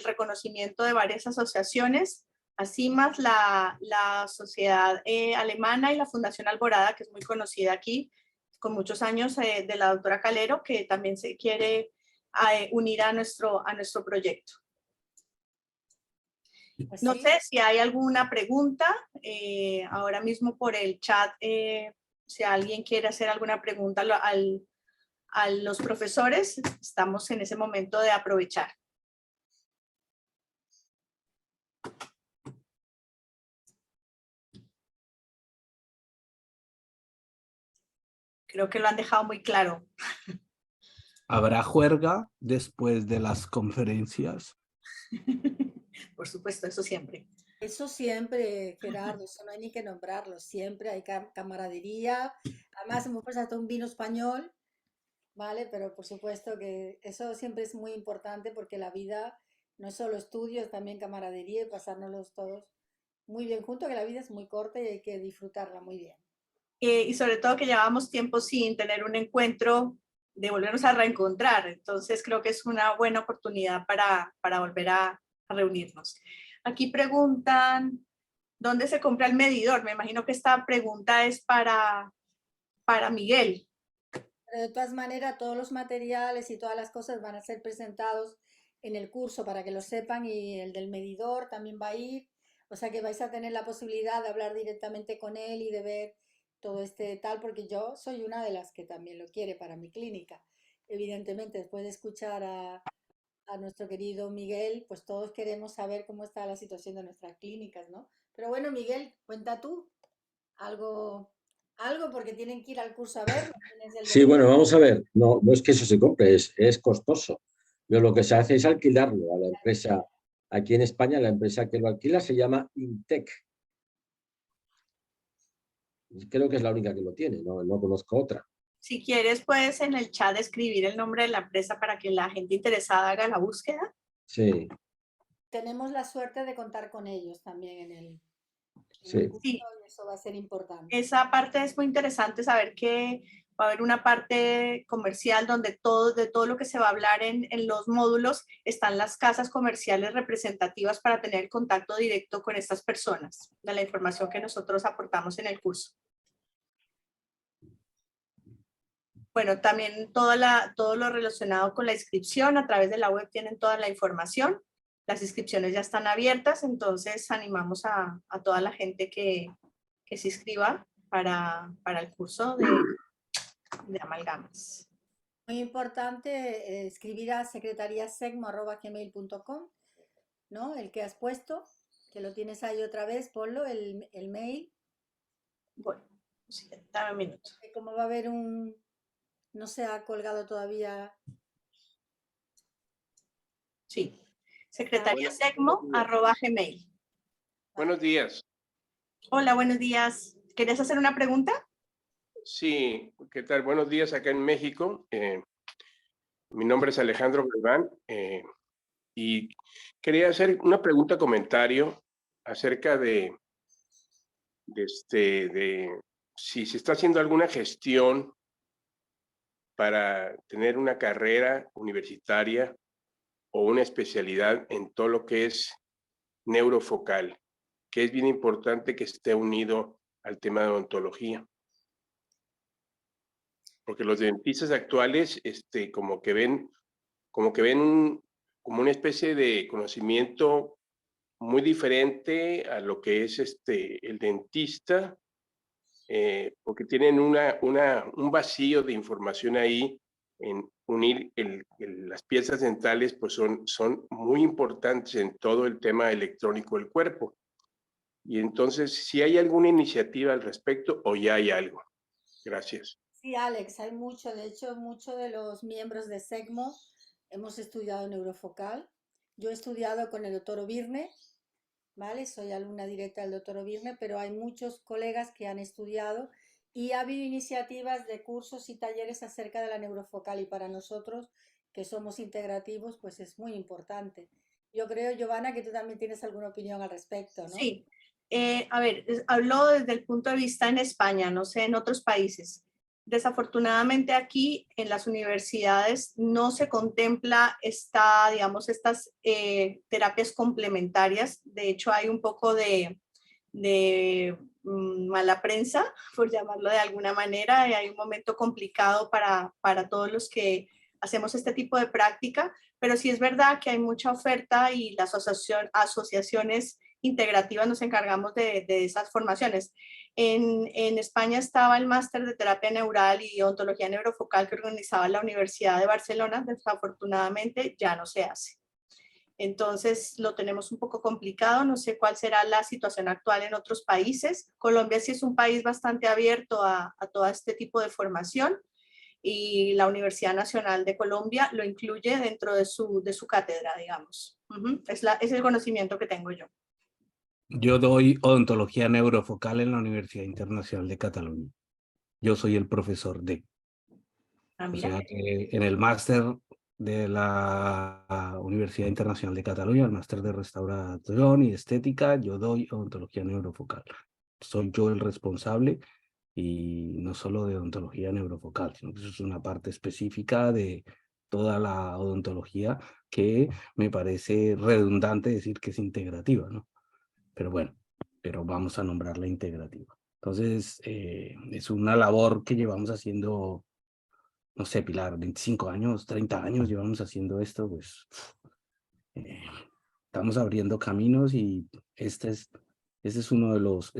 reconocimiento de varias asociaciones, ASIMAS, la Sociedad Alemana y la Fundación Alborada, que es muy conocida aquí, con muchos años, de la doctora Calero, que también se quiere unir a nuestro proyecto. Pues No sí. sé si hay alguna pregunta ahora mismo por el chat, si alguien quiere hacer alguna pregunta a los profesores, estamos en ese momento de aprovechar. Creo que lo han dejado muy claro. ¿Habrá juerga después de las conferencias? Por supuesto, eso siempre. Eso siempre, Gerardo, eso no hay ni que nombrarlo, siempre hay camaradería. Además, hemos pasado un vino español, ¿vale? Pero por supuesto que eso siempre es muy importante, porque la vida no es solo estudio, es también camaradería y pasárnoslos todos muy bien juntos, que la vida es muy corta y hay que disfrutarla muy bien. Y sobre todo que llevábamos tiempo sin tener un encuentro, de volvernos a reencontrar. Entonces creo que es una buena oportunidad para volver a reunirnos. Aquí preguntan, ¿dónde se compra el medidor? Me imagino que esta pregunta es para Miguel. Pero de todas maneras, todos los materiales y todas las cosas van a ser presentados en el curso para que lo sepan, y el del medidor también va a ir. O sea que vais a tener la posibilidad de hablar directamente con él y de ver todo este tal, porque yo soy una de las que también lo quiere para mi clínica. Evidentemente, después de escuchar a nuestro querido Miguel, pues todos queremos saber cómo está la situación de nuestras clínicas, ¿no? Pero bueno, Miguel, cuenta tú algo, porque tienen que ir al curso a verlo. Sí, bueno, vamos a ver, no es que eso se compre, es costoso. Pero lo que se hace es alquilarlo a la empresa. Aquí en España la empresa que lo alquila se llama Intec. Creo que es la única que lo tiene, no conozco otra. Si quieres, puedes en el chat escribir el nombre de la empresa para que la gente interesada haga la búsqueda. Sí. Tenemos la suerte de contar con ellos también en el curso, Sí. y eso va a ser importante. Esa parte es muy interesante, saber que va a haber una parte comercial donde de todo lo que se va a hablar en los módulos están las casas comerciales representativas para tener contacto directo con estas personas, de la información que nosotros aportamos en el curso. Bueno, también todo lo relacionado con la inscripción a través de la web tienen toda la información. Las inscripciones ya están abiertas, entonces animamos a toda la gente que que se inscriba para el curso de amalgamas. Muy importante escribir a secretariasegmo@gmail.com, ¿no? El que has puesto, que lo tienes ahí otra vez, ponlo, el mail. Bueno, sí, dame un minuto. Como va a haber no se ha colgado todavía. Sí, secretariasegmo@gmail. Buenos días. Hola, buenos días. ¿Querías hacer una pregunta? Sí, ¿qué tal? Buenos días acá en México. Mi nombre es Alejandro Galván y quería hacer una pregunta, comentario acerca de si se está haciendo alguna gestión para tener una carrera universitaria o una especialidad en todo lo que es neurofocal, que es bien importante que esté unido al tema de odontología. Porque los dentistas actuales como que ven como una especie de conocimiento muy diferente a lo que es el dentista, porque tienen un vacío de información ahí en unir las piezas dentales, pues son muy importantes en todo el tema electrónico del cuerpo. Y entonces, si hay alguna iniciativa al respecto o ya hay algo. Gracias. Sí, Alex, hay mucho, de hecho, muchos de los miembros de SEGMO hemos estudiado neurofocal. Yo he estudiado con el doctor Obirne, ¿vale? Soy alumna directa del doctor Obirne, pero hay muchos colegas que han estudiado y ha habido iniciativas de cursos y talleres acerca de la neurofocal y para nosotros, que somos integrativos, pues es muy importante. Yo creo, Giovanna, que tú también tienes alguna opinión al respecto, ¿no? Sí. A ver, hablo desde el punto de vista en España, no sé, en otros países. Desafortunadamente aquí en las universidades no se contempla digamos, estas terapias complementarias. De hecho, hay un poco de mala prensa, por llamarlo de alguna manera, y hay un momento complicado para todos los que hacemos este tipo de práctica, pero sí es verdad que hay mucha oferta y las asociaciones integrativas nos encargamos de esas formaciones. En España estaba el máster de terapia neural y odontología neurofocal que organizaba la Universidad de Barcelona. Desafortunadamente ya no se hace. Entonces lo tenemos un poco complicado. No sé cuál será la situación actual en otros países. Colombia sí es un país bastante abierto a todo este tipo de formación y la Universidad Nacional de Colombia lo incluye dentro de su cátedra, digamos. Es el conocimiento que tengo yo. Yo doy odontología neurofocal en la Universidad Internacional de Cataluña. Yo soy el profesor de. O sea que en el máster de la Universidad Internacional de Cataluña, el máster de restauración y estética, yo doy odontología neurofocal. Soy yo el responsable y no solo de odontología neurofocal, sino que eso es una parte específica de toda la odontología que me parece redundante decir que es integrativa, ¿no? Pero bueno, pero vamos a nombrarla integrativa. Entonces, es una labor que llevamos haciendo, no sé, Pilar, 25 años, 30 años llevamos haciendo esto, pues estamos abriendo caminos y este es uno de los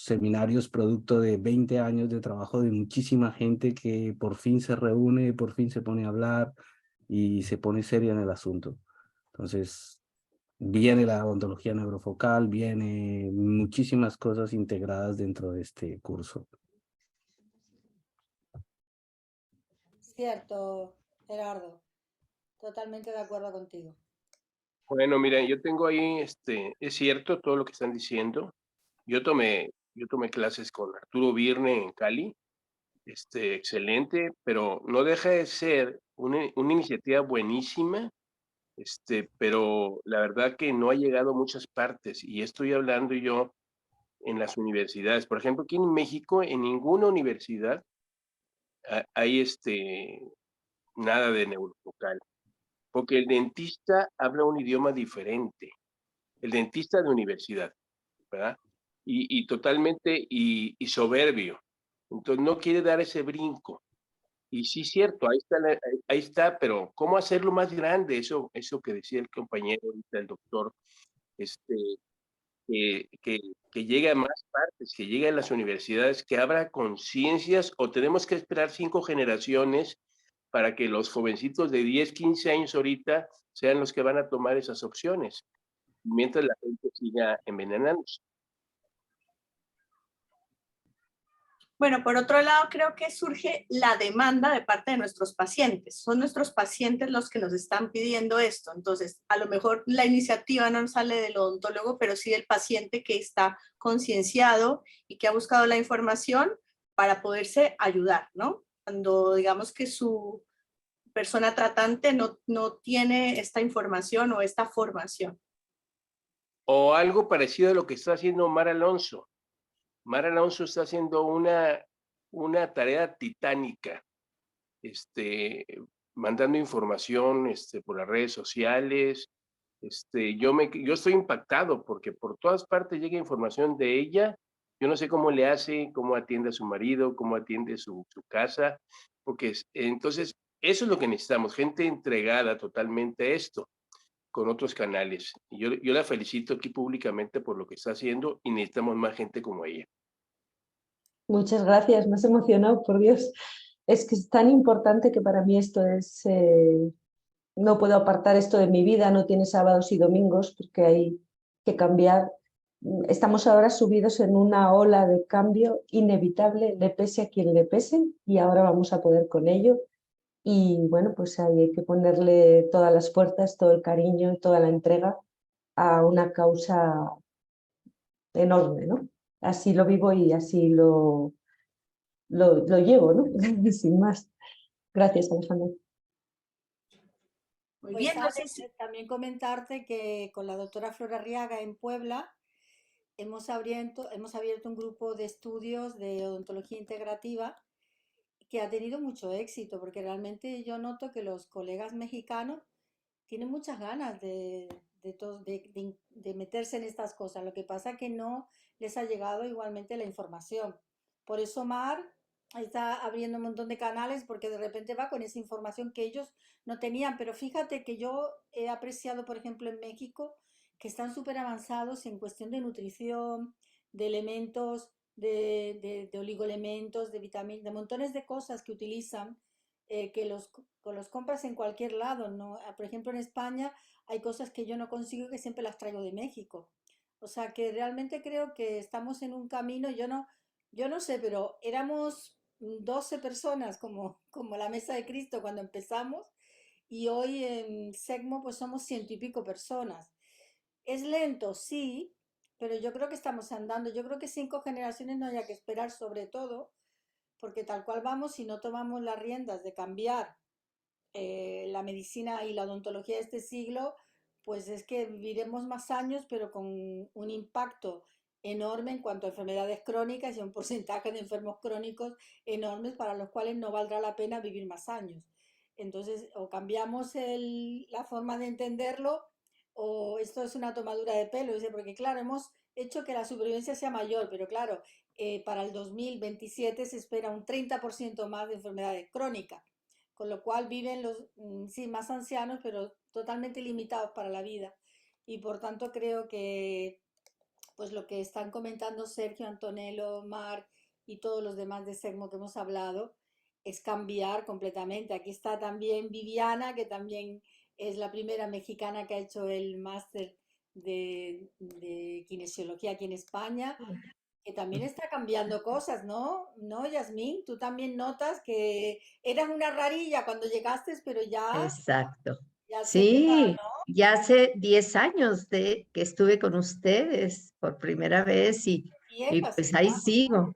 seminarios producto de 20 años de trabajo de muchísima gente que por fin se reúne, por fin se pone a hablar y se pone seria en el asunto. Entonces, viene la odontología neurofocal, viene muchísimas cosas integradas dentro de este curso. Cierto, Gerardo. Totalmente de acuerdo contigo. Bueno, miren, yo tengo ahí, es cierto todo lo que están diciendo. Yo tomé clases con Arturo Birne en Cali, excelente, pero no deja de ser una iniciativa buenísima, pero la verdad que no ha llegado a muchas partes y estoy hablando yo en las universidades. Por ejemplo, aquí en México, en ninguna universidad hay nada de neurofocal, porque el dentista habla un idioma diferente, el dentista de universidad, ¿verdad? Y totalmente y soberbio. Entonces no quiere dar ese brinco. Y sí, cierto, ahí está, pero ¿cómo hacerlo más grande? Eso que decía el compañero, el doctor, que llegue a más partes, que llegue a las universidades, que abra conciencias, o tenemos que esperar 5 generaciones para que los jovencitos de 10, 15 años ahorita sean los que van a tomar esas opciones, mientras la gente siga envenenándose. Bueno, por otro lado, creo que surge la demanda de parte de nuestros pacientes. Son nuestros pacientes los que nos están pidiendo esto. Entonces, a lo mejor la iniciativa no sale del odontólogo, pero sí del paciente que está concienciado y que ha buscado la información para poderse ayudar, ¿no? Cuando digamos que su persona tratante no tiene esta información o esta formación. O algo parecido a lo que está haciendo Mar Alonso. Mar Alonso está haciendo una tarea titánica, mandando información por las redes sociales. Yo estoy impactado porque por todas partes llega información de ella. Yo no sé cómo le hace, cómo atiende a su marido, cómo atiende su casa, porque entonces eso es lo que necesitamos, gente entregada totalmente a esto, con otros canales. Y yo la felicito aquí públicamente por lo que está haciendo y necesitamos más gente como ella. Muchas gracias, me has emocionado, por Dios. Es que es tan importante que para mí esto es... no puedo apartar esto de mi vida, no tiene sábados y domingos porque hay que cambiar. Estamos ahora subidos en una ola de cambio inevitable, le pese a quien le pese, y ahora vamos a poder con ello. Y bueno, pues ahí hay que ponerle todas las fuerzas, todo el cariño y toda la entrega a una causa enorme, ¿no? Así lo vivo y así lo llevo, ¿no? Sin más. Gracias, Alejandra. Muy Pues bien, también comentarte que con la doctora Flor Arriaga en Puebla hemos abierto un grupo de estudios de odontología integrativa que ha tenido mucho éxito, porque realmente yo noto que los colegas mexicanos tienen muchas ganas de meterse en estas cosas. Lo que pasa es que no les ha llegado igualmente la información. Por eso Mar está abriendo un montón de canales porque de repente va con esa información que ellos no tenían. Pero fíjate que yo he apreciado, por ejemplo, en México, que están súper avanzados en cuestión de nutrición, de elementos, de oligoelementos, de vitaminas, de montones de cosas que utilizan, que los compras en cualquier lado, ¿no? Por ejemplo, en España hay cosas que yo no consigo, que siempre las traigo de México. O sea que realmente creo que estamos en un camino, yo no sé, pero éramos 12 personas como la mesa de Cristo cuando empezamos, y hoy en SECMO pues somos 100 y pico personas. Es lento, sí, pero yo creo que estamos andando. Yo creo que 5 generaciones no haya que esperar, sobre todo porque tal cual vamos, si no tomamos las riendas de cambiar la medicina y la odontología de este siglo, pues es que viviremos más años, pero con un impacto enorme en cuanto a enfermedades crónicas y un porcentaje de enfermos crónicos enormes para los cuales no valdrá la pena vivir más años. Entonces, o cambiamos la forma de entenderlo, o esto es una tomadura de pelo, porque claro, hemos hecho que la supervivencia sea mayor, pero claro, para el 2027 se espera un 30% más de enfermedades crónicas, con lo cual viven los sí, más ancianos, pero totalmente limitados para la vida. Y por tanto creo que pues lo que están comentando Sergio, Antonello, Mar y todos los demás de SECMO que hemos hablado es cambiar completamente. Aquí está también Viviana, que también es la primera mexicana que ha hecho el máster de kinesiología aquí en España, que también está cambiando cosas, ¿no? ¿No, Yasmín? Tú también notas que eras una rarilla cuando llegaste, pero Exacto. ya se te da, Sí, ¿no? ya hace 10 años de que estuve con ustedes por primera vez y pues ahí sigo,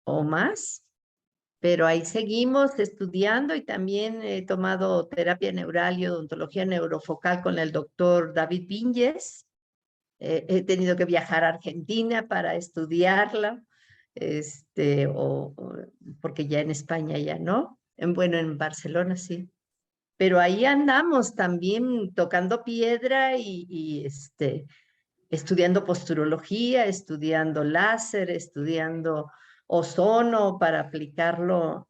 o más, pero ahí seguimos estudiando y también he tomado terapia neural y odontología neurofocal con el doctor David Viñes. He tenido que viajar a Argentina para estudiarla, porque ya en España ya no, bueno, en Barcelona sí. Pero ahí andamos también tocando piedra y estudiando posturología, estudiando láser, estudiando ozono para aplicarlo.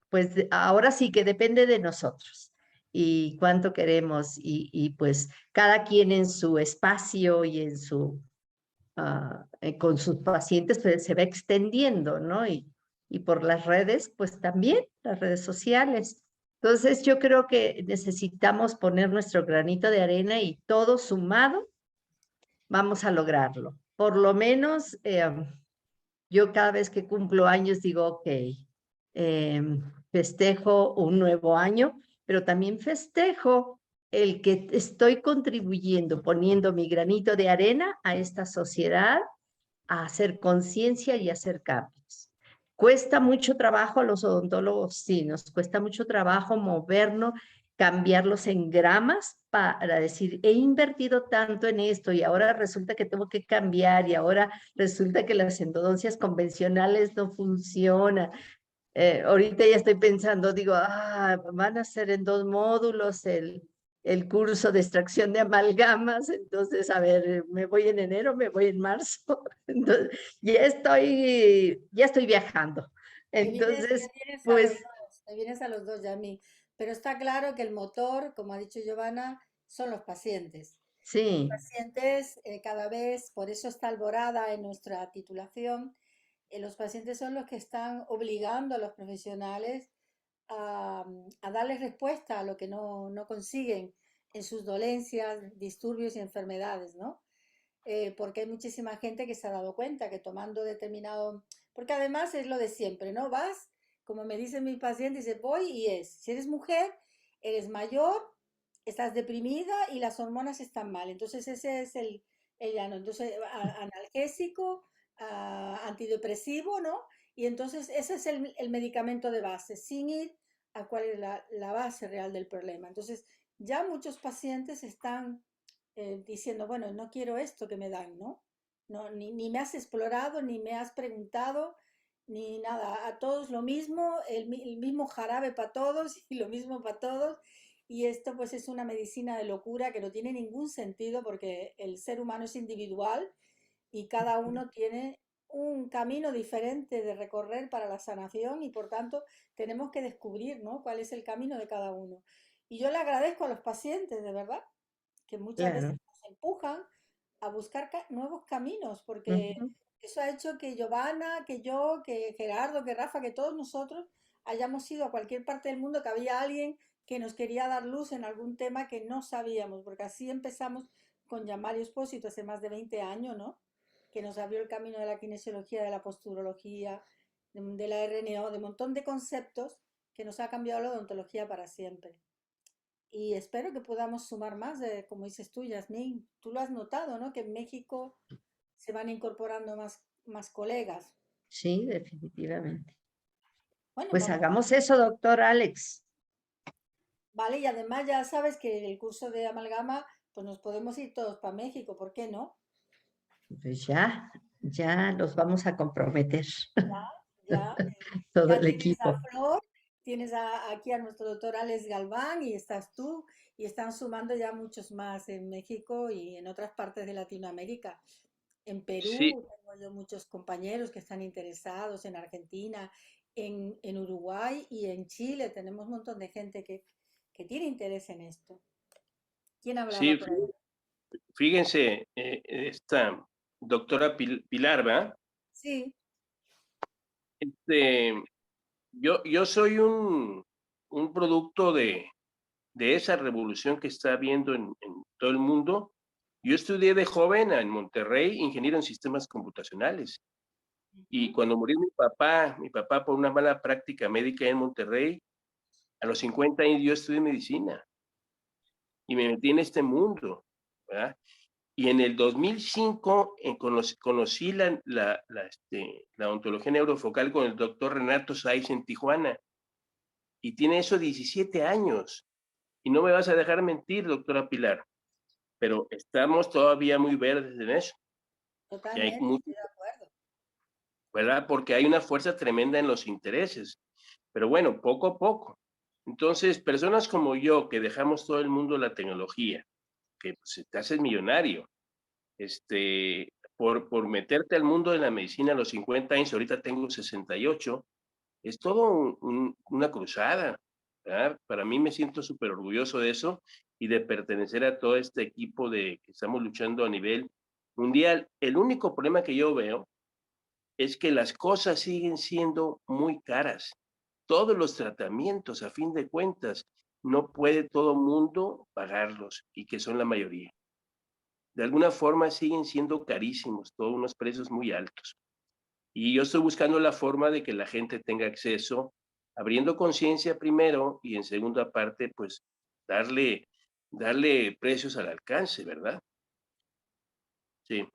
Pues ahora sí que depende de nosotros y cuánto queremos y pues cada quien en su espacio y en su con sus pacientes, pues, se va extendiendo, ¿no? Y por las redes, pues también, las redes sociales. Entonces yo creo que necesitamos poner nuestro granito de arena y todo sumado vamos a lograrlo. Por lo menos yo cada vez que cumplo años digo, ok, festejo un nuevo año, pero también festejo el que estoy contribuyendo, poniendo mi granito de arena a esta sociedad, a hacer conciencia y a hacer cambios. Cuesta mucho trabajo a los odontólogos, sí, nos cuesta mucho trabajo movernos, cambiar los engramas para decir, he invertido tanto en esto y ahora resulta que tengo que cambiar y ahora resulta que las endodoncias convencionales no funcionan. Ahorita ya estoy pensando, digo, van a ser en 2 módulos el curso de extracción de amalgamas, entonces, a ver, ¿me voy en enero, me voy en marzo? Entonces, ya estoy viajando. Entonces, pues... Te vienes a los dos, Yami. Pero está claro que el motor, como ha dicho Giovanna, son los pacientes. Los Sí, pacientes cada vez, por eso está alborada en nuestra titulación, los pacientes son los que están obligando a los profesionales a darles respuesta a lo que no consiguen en sus dolencias, disturbios y enfermedades, ¿no? Porque hay muchísima gente que se ha dado cuenta que tomando determinado, porque además es lo de siempre, ¿no? Vas, como me dicen mis pacientes, dice, voy y si eres mujer, eres mayor, estás deprimida y las hormonas están mal. Entonces ese es el llano. Entonces, analgésico, antidepresivo, ¿no? Y entonces ese es el medicamento de base, sin ir a cuál es la base real del problema. Entonces, ya muchos pacientes están diciendo, bueno, no quiero esto que me dan, ¿no? No ni me has explorado, ni me has preguntado, ni nada. A todos lo mismo, el mismo jarabe para todos y lo mismo para todos. Y esto pues es una medicina de locura que no tiene ningún sentido porque el ser humano es individual y cada uno tiene un camino diferente de recorrer para la sanación y por tanto tenemos que descubrir, ¿no? Cuál es el camino de cada uno. Y yo le agradezco a los pacientes, de verdad, que muchas veces claro. nos empujan a buscar nuevos caminos, porque Ujú. eso ha hecho que Giovanna, que yo, que Gerardo, que Rafa, que todos nosotros hayamos ido a cualquier parte del mundo, que había alguien que nos quería dar luz en algún tema que no sabíamos, porque así empezamos con Yamari Espósito hace más de 20 años, ¿no? Que nos abrió el camino de la kinesiología, de la posturología, de la RNO, de un montón de conceptos que nos ha cambiado la odontología para siempre. Y espero que podamos sumar más, como dices tú, Yasmín. Tú lo has notado, ¿no? Que en México se van incorporando más colegas. Sí, definitivamente. Bueno, Pues vamos. hagamos eso, doctor Alex. Vale, y además ya sabes que el curso de amalgama, pues nos podemos ir todos para México, ¿por qué no? Pues ya los vamos a comprometer, Ya, todo ya el tienes a equipo. Flor, tienes aquí a nuestro doctor Alex Galván y estás tú, y están sumando ya muchos más en México y en otras partes de Latinoamérica. En Sí, Perú tengo yo muchos compañeros que están interesados, en Argentina, en Uruguay y en Chile tenemos un montón de gente que tiene interés en esto. ¿Quién hablaba sí, por ahí? fíjense, esta doctora Pilar, ¿verdad? Sí, Este, yo soy un producto de esa revolución que está habiendo en todo el mundo. Yo estudié de joven en Monterrey, ingeniero en sistemas computacionales. Y cuando murió mi papá por una mala práctica médica en Monterrey, a los 50 años yo estudié medicina y me metí en este mundo, ¿verdad? Y en el 2005 conocí la odontología neurofocal con el doctor Renato Saiz en Tijuana. Y tiene eso 17 años. Y no me vas a dejar mentir, doctora Pilar, pero estamos todavía muy verdes en eso. Y hay totalmente, mucho, estoy de acuerdo. ¿verdad? Porque hay una fuerza tremenda en los intereses. Pero bueno, poco a poco. Entonces, personas como yo, que dejamos todo el mundo de la tecnología, que pues, te haces millonario, por meterte al mundo de la medicina a los 50 años, ahorita tengo 68, es todo una cruzada, ¿verdad? Para mí me siento súper orgulloso de eso y de pertenecer a todo este equipo que estamos luchando a nivel mundial. El único problema que yo veo es que las cosas siguen siendo muy caras. Todos los tratamientos, a fin de cuentas, no puede todo mundo pagarlos, y que son la mayoría. De alguna forma siguen siendo carísimos, todos unos precios muy altos. Y yo estoy buscando la forma de que la gente tenga acceso, abriendo conciencia primero, y en segunda parte, pues darle precios al alcance, ¿verdad? Sí.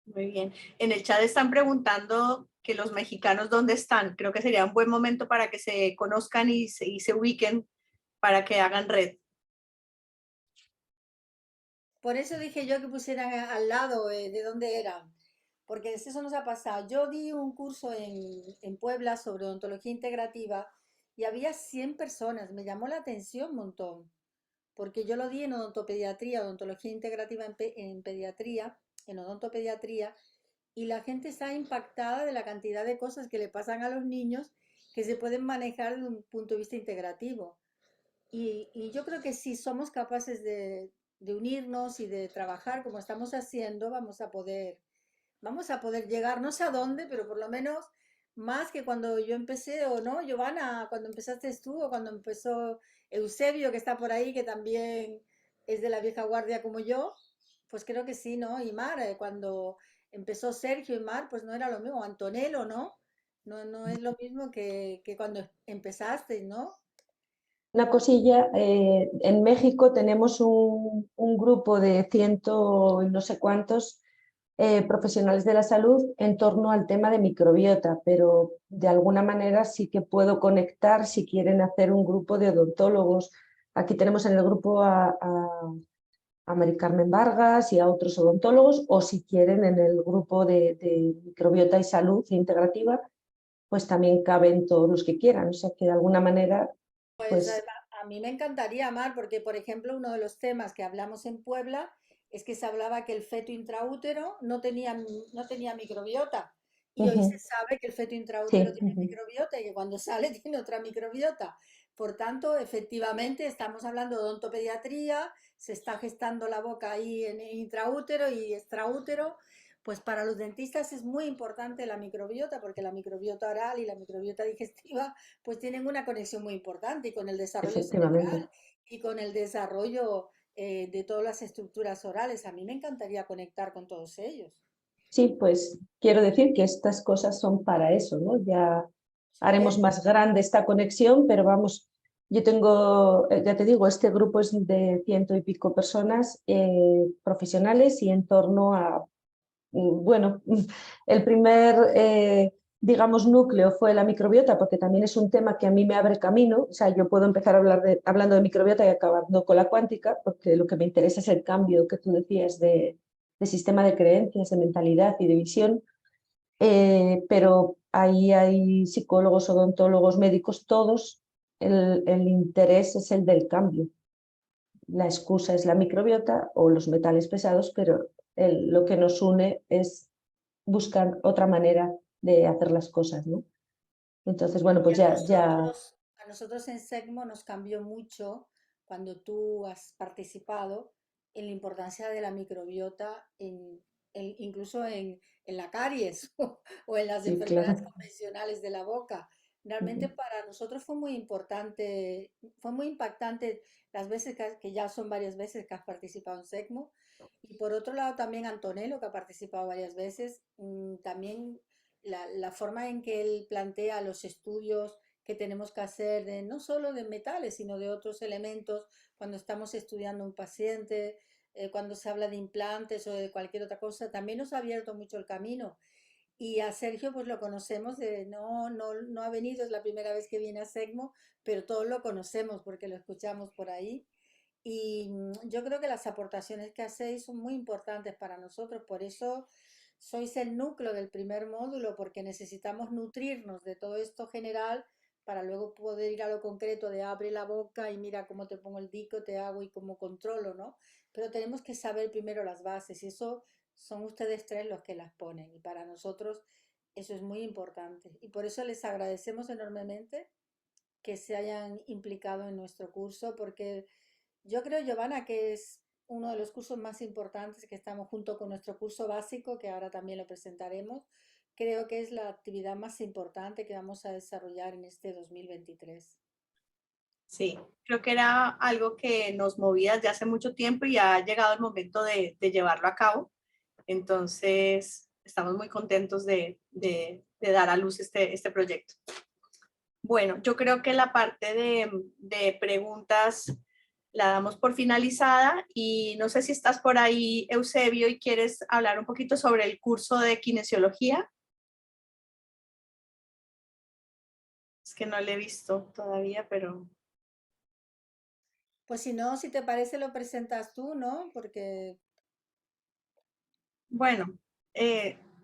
Muy bien. En el chat están preguntando que los mexicanos dónde están. Creo que sería un buen momento para que se conozcan y se ubiquen para que hagan red. Por eso dije yo que pusieran al lado de dónde eran, porque eso nos ha pasado. Yo di un curso en Puebla sobre odontología integrativa y había 100 personas. Me llamó la atención un montón, porque yo lo di en odontopediatría, odontología integrativa en pediatría, en odontopediatría, y la gente está impactada de la cantidad de cosas que le pasan a los niños que se pueden manejar desde un punto de vista integrativo. Y yo creo que si somos capaces de unirnos y de trabajar como estamos haciendo, vamos a poder llegar, no sé a dónde, pero por lo menos más que cuando yo empecé, o no, Giovanna, cuando empezaste tú, o cuando empezó Eusebio, que está por ahí, que también es de la vieja guardia como yo, pues creo que sí, ¿no? Y Mar, cuando empezó Sergio y Mar, pues no era lo mismo, Antonello, ¿no? No, no es lo mismo que cuando empezaste, ¿no? Una cosilla, en México tenemos un grupo de ciento y no sé cuántos profesionales de la salud en torno al tema de microbiota, pero de alguna manera sí que puedo conectar si quieren hacer un grupo de odontólogos. Aquí tenemos en el grupo a Mari Carmen Vargas y a otros odontólogos, o si quieren en el grupo de microbiota y salud integrativa, pues también caben todos los que quieran. O sea que de alguna manera, Pues pues a mí me encantaría, Mar, porque por ejemplo uno de los temas que hablamos en Puebla es que se hablaba que el feto intraútero no tenía microbiota. Y hoy se sabe que el feto intraútero sí. tiene microbiota y que cuando sale tiene otra microbiota. Por tanto, efectivamente, estamos hablando de odontopediatría, se está gestando la boca ahí en intraútero y extraútero. Pues para los dentistas es muy importante la microbiota, porque la microbiota oral y la microbiota digestiva pues tienen una conexión muy importante y con el desarrollo Efectivamente. cerebral y con el desarrollo de todas las estructuras orales. A mí me encantaría conectar con todos ellos. Sí, pues quiero decir que estas cosas son para eso, ¿no? Ya haremos Estupendo. más grande esta conexión, pero vamos, yo tengo, ya te digo, este grupo es de ciento y pico personas profesionales y en torno a, bueno, el primer, digamos, núcleo fue la microbiota, porque también es un tema que a mí me abre camino. O sea, yo puedo empezar a hablar hablando de microbiota y acabando con la cuántica, porque lo que me interesa es el cambio que tú decías de sistema de creencias, de mentalidad y de visión. Pero ahí hay psicólogos, odontólogos, médicos, todos. El interés es el del cambio. La excusa es la microbiota o los metales pesados, pero lo que nos une es buscar otra manera de hacer las cosas, ¿no? Entonces, bueno, Y pues ya, a nosotros en SECMO nos cambió mucho cuando tú has participado en la importancia de la microbiota, incluso en la caries o en las sí, enfermedades claro. convencionales de la boca. Realmente para nosotros fue muy importante, fue muy impactante las veces que ya son varias veces que has participado en SECMO. Y por otro lado también Antonello, que ha participado varias veces, también la forma en que él plantea los estudios que tenemos que hacer de no solo de metales, sino de otros elementos cuando estamos estudiando un paciente, cuando se habla de implantes o de cualquier otra cosa, también nos ha abierto mucho el camino. Y a Sergio pues lo conocemos, no ha venido, es la primera vez que viene a SECMO, pero todos lo conocemos porque lo escuchamos por ahí. Y yo creo que las aportaciones que hacéis son muy importantes para nosotros, por eso sois el núcleo del primer módulo, porque necesitamos nutrirnos de todo esto general para luego poder ir a lo concreto de abre la boca y mira cómo te pongo el dico, te hago y cómo controlo, ¿no? Pero tenemos que saber primero las bases y eso son ustedes tres los que las ponen y para nosotros eso es muy importante. Y por eso les agradecemos enormemente que se hayan implicado en nuestro curso, porque yo creo, Giovanna, que es uno de los cursos más importantes que estamos junto con nuestro curso básico, que ahora también lo presentaremos. Creo que es la actividad más importante que vamos a desarrollar en este 2023. Sí, creo que era algo que nos movía desde hace mucho tiempo y ha llegado el momento de llevarlo a cabo. Entonces, estamos muy contentos de dar a luz este proyecto. Bueno, yo creo que la parte de preguntas la damos por finalizada y no sé si estás por ahí, Eusebio, y quieres hablar un poquito sobre el curso de kinesiología. Es que no lo he visto todavía, pero... Pues si no, si te parece, lo presentas tú, ¿no? Porque... Bueno,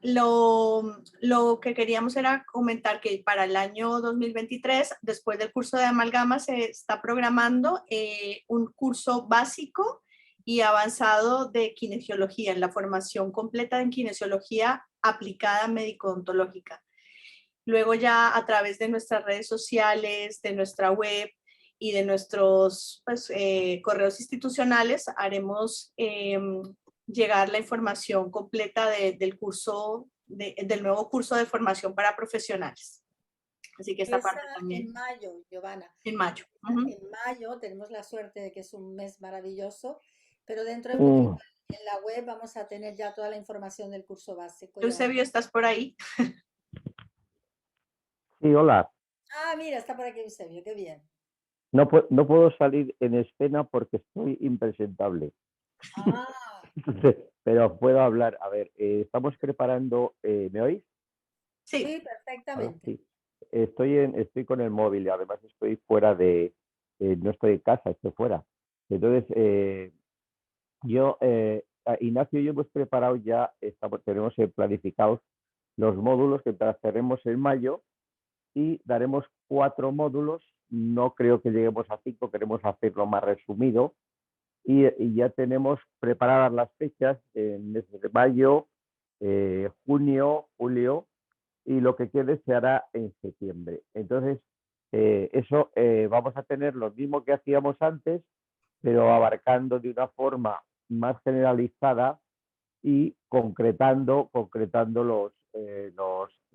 lo que queríamos era comentar que para el año 2023, después del curso de amalgama, se está programando un curso básico y avanzado de kinesiología, en la formación completa en kinesiología aplicada médico-odontológica. Luego ya a través de nuestras redes sociales, de nuestra web y de nuestros correos institucionales haremos llegar la información completa del curso, del nuevo curso de formación para profesionales. Así que esta parte también. En mayo, Giovanna. En mayo. En mayo tenemos la suerte de que es un mes maravilloso, pero dentro de poquito en la web vamos a tener ya toda la información del curso básico. Eusebio, ¿estás por ahí? Sí, hola. Ah, mira, está por aquí Eusebio, qué bien. No puedo salir en escena porque estoy impresentable. Ah. Pero puedo hablar. A ver, estamos preparando... ¿me oís? Sí. Sí, perfectamente. Sí. Estoy con el móvil y además estoy fuera de... no estoy en casa, estoy fuera. Entonces, Ignacio y yo hemos preparado ya, tenemos planificados los módulos que trascerremos en mayo y daremos 4 módulos. No creo que lleguemos a 5, queremos hacerlo más resumido. Y ya tenemos preparadas las fechas en meses de mayo, junio, julio, y lo que quede se hará en septiembre. Entonces, eso vamos a tener lo mismo que hacíamos antes, pero abarcando de una forma más generalizada y concretando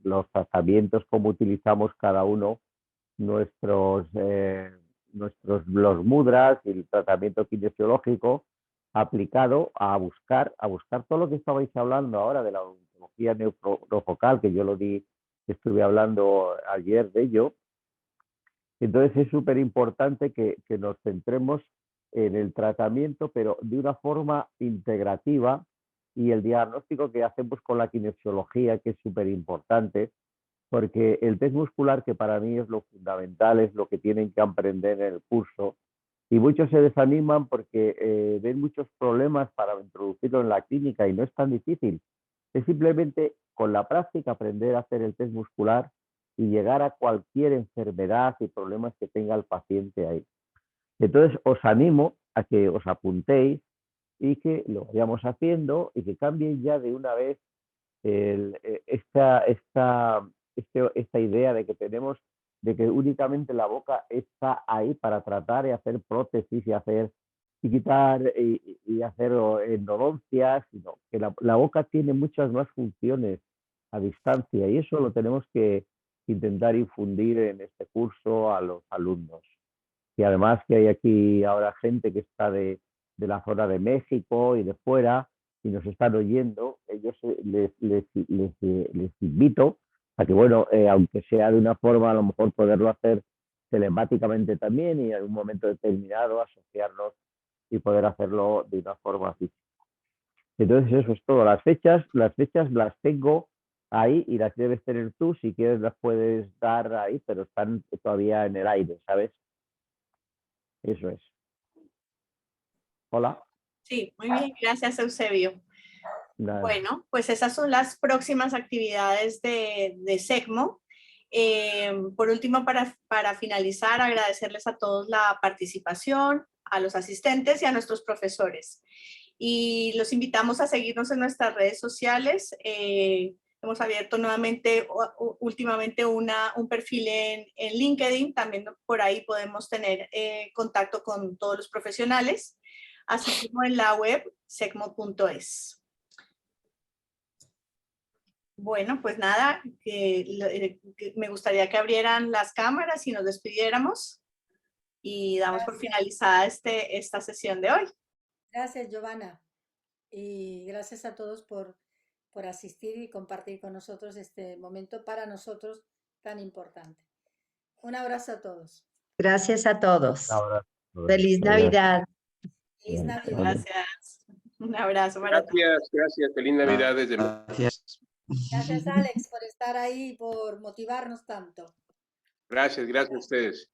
los tratamientos, cómo utilizamos cada uno los mudras y el tratamiento kinesiológico aplicado a buscar todo lo que estabais hablando ahora de la odontología neurofocal, que yo estuve hablando ayer de ello. Entonces es súper importante que nos centremos en el tratamiento, pero de una forma integrativa, y el diagnóstico que hacemos con la kinesiología, que es súper importante, porque el test muscular, que para mí es lo fundamental, es lo que tienen que aprender en el curso, y muchos se desaniman porque ven muchos problemas para introducirlo en la clínica y no es tan difícil. Es simplemente con la práctica aprender a hacer el test muscular y llegar a cualquier enfermedad y problemas que tenga el paciente ahí. Entonces os animo a que os apuntéis y que lo vayamos haciendo y que cambien ya de una vez esta idea de que tenemos de que únicamente la boca está ahí para tratar y hacer prótesis y quitar y hacer endodoncias, sino que la boca tiene muchas más funciones a distancia y eso lo tenemos que intentar infundir en este curso a los alumnos. Y además que hay aquí ahora gente que está de la zona de México y de fuera y nos están oyendo, ellos les invito a que, bueno, aunque sea de una forma, a lo mejor poderlo hacer telemáticamente también y en un momento determinado asociarnos y poder hacerlo de una forma física. Entonces eso es todo. Las fechas las tengo ahí y las debes tener tú. Si quieres las puedes dar ahí, pero están todavía en el aire, ¿sabes? Eso es. Hola. Sí, muy bien. Gracias, Eusebio. Nada. Bueno, pues esas son las próximas actividades de SECMO. Por último, para finalizar, agradecerles a todos la participación, a los asistentes y a nuestros profesores. Y los invitamos a seguirnos en nuestras redes sociales. Hemos abierto nuevamente, últimamente, un perfil en LinkedIn. También por ahí podemos tener contacto con todos los profesionales. así como en la web secmo.es. Bueno, pues nada, que me gustaría que abrieran las cámaras y nos despidiéramos y damos por finalizada esta sesión de hoy. Gracias, Giovanna. Y gracias a todos por asistir y compartir con nosotros este momento para nosotros tan importante. Un abrazo a todos. Gracias a todos. Un abrazo. Feliz Navidad. Feliz Navidad. Gracias. Un abrazo para todos. Gracias. Feliz Navidad desde Gracias. Gracias, Alex, por estar ahí y por motivarnos tanto. Gracias a ustedes.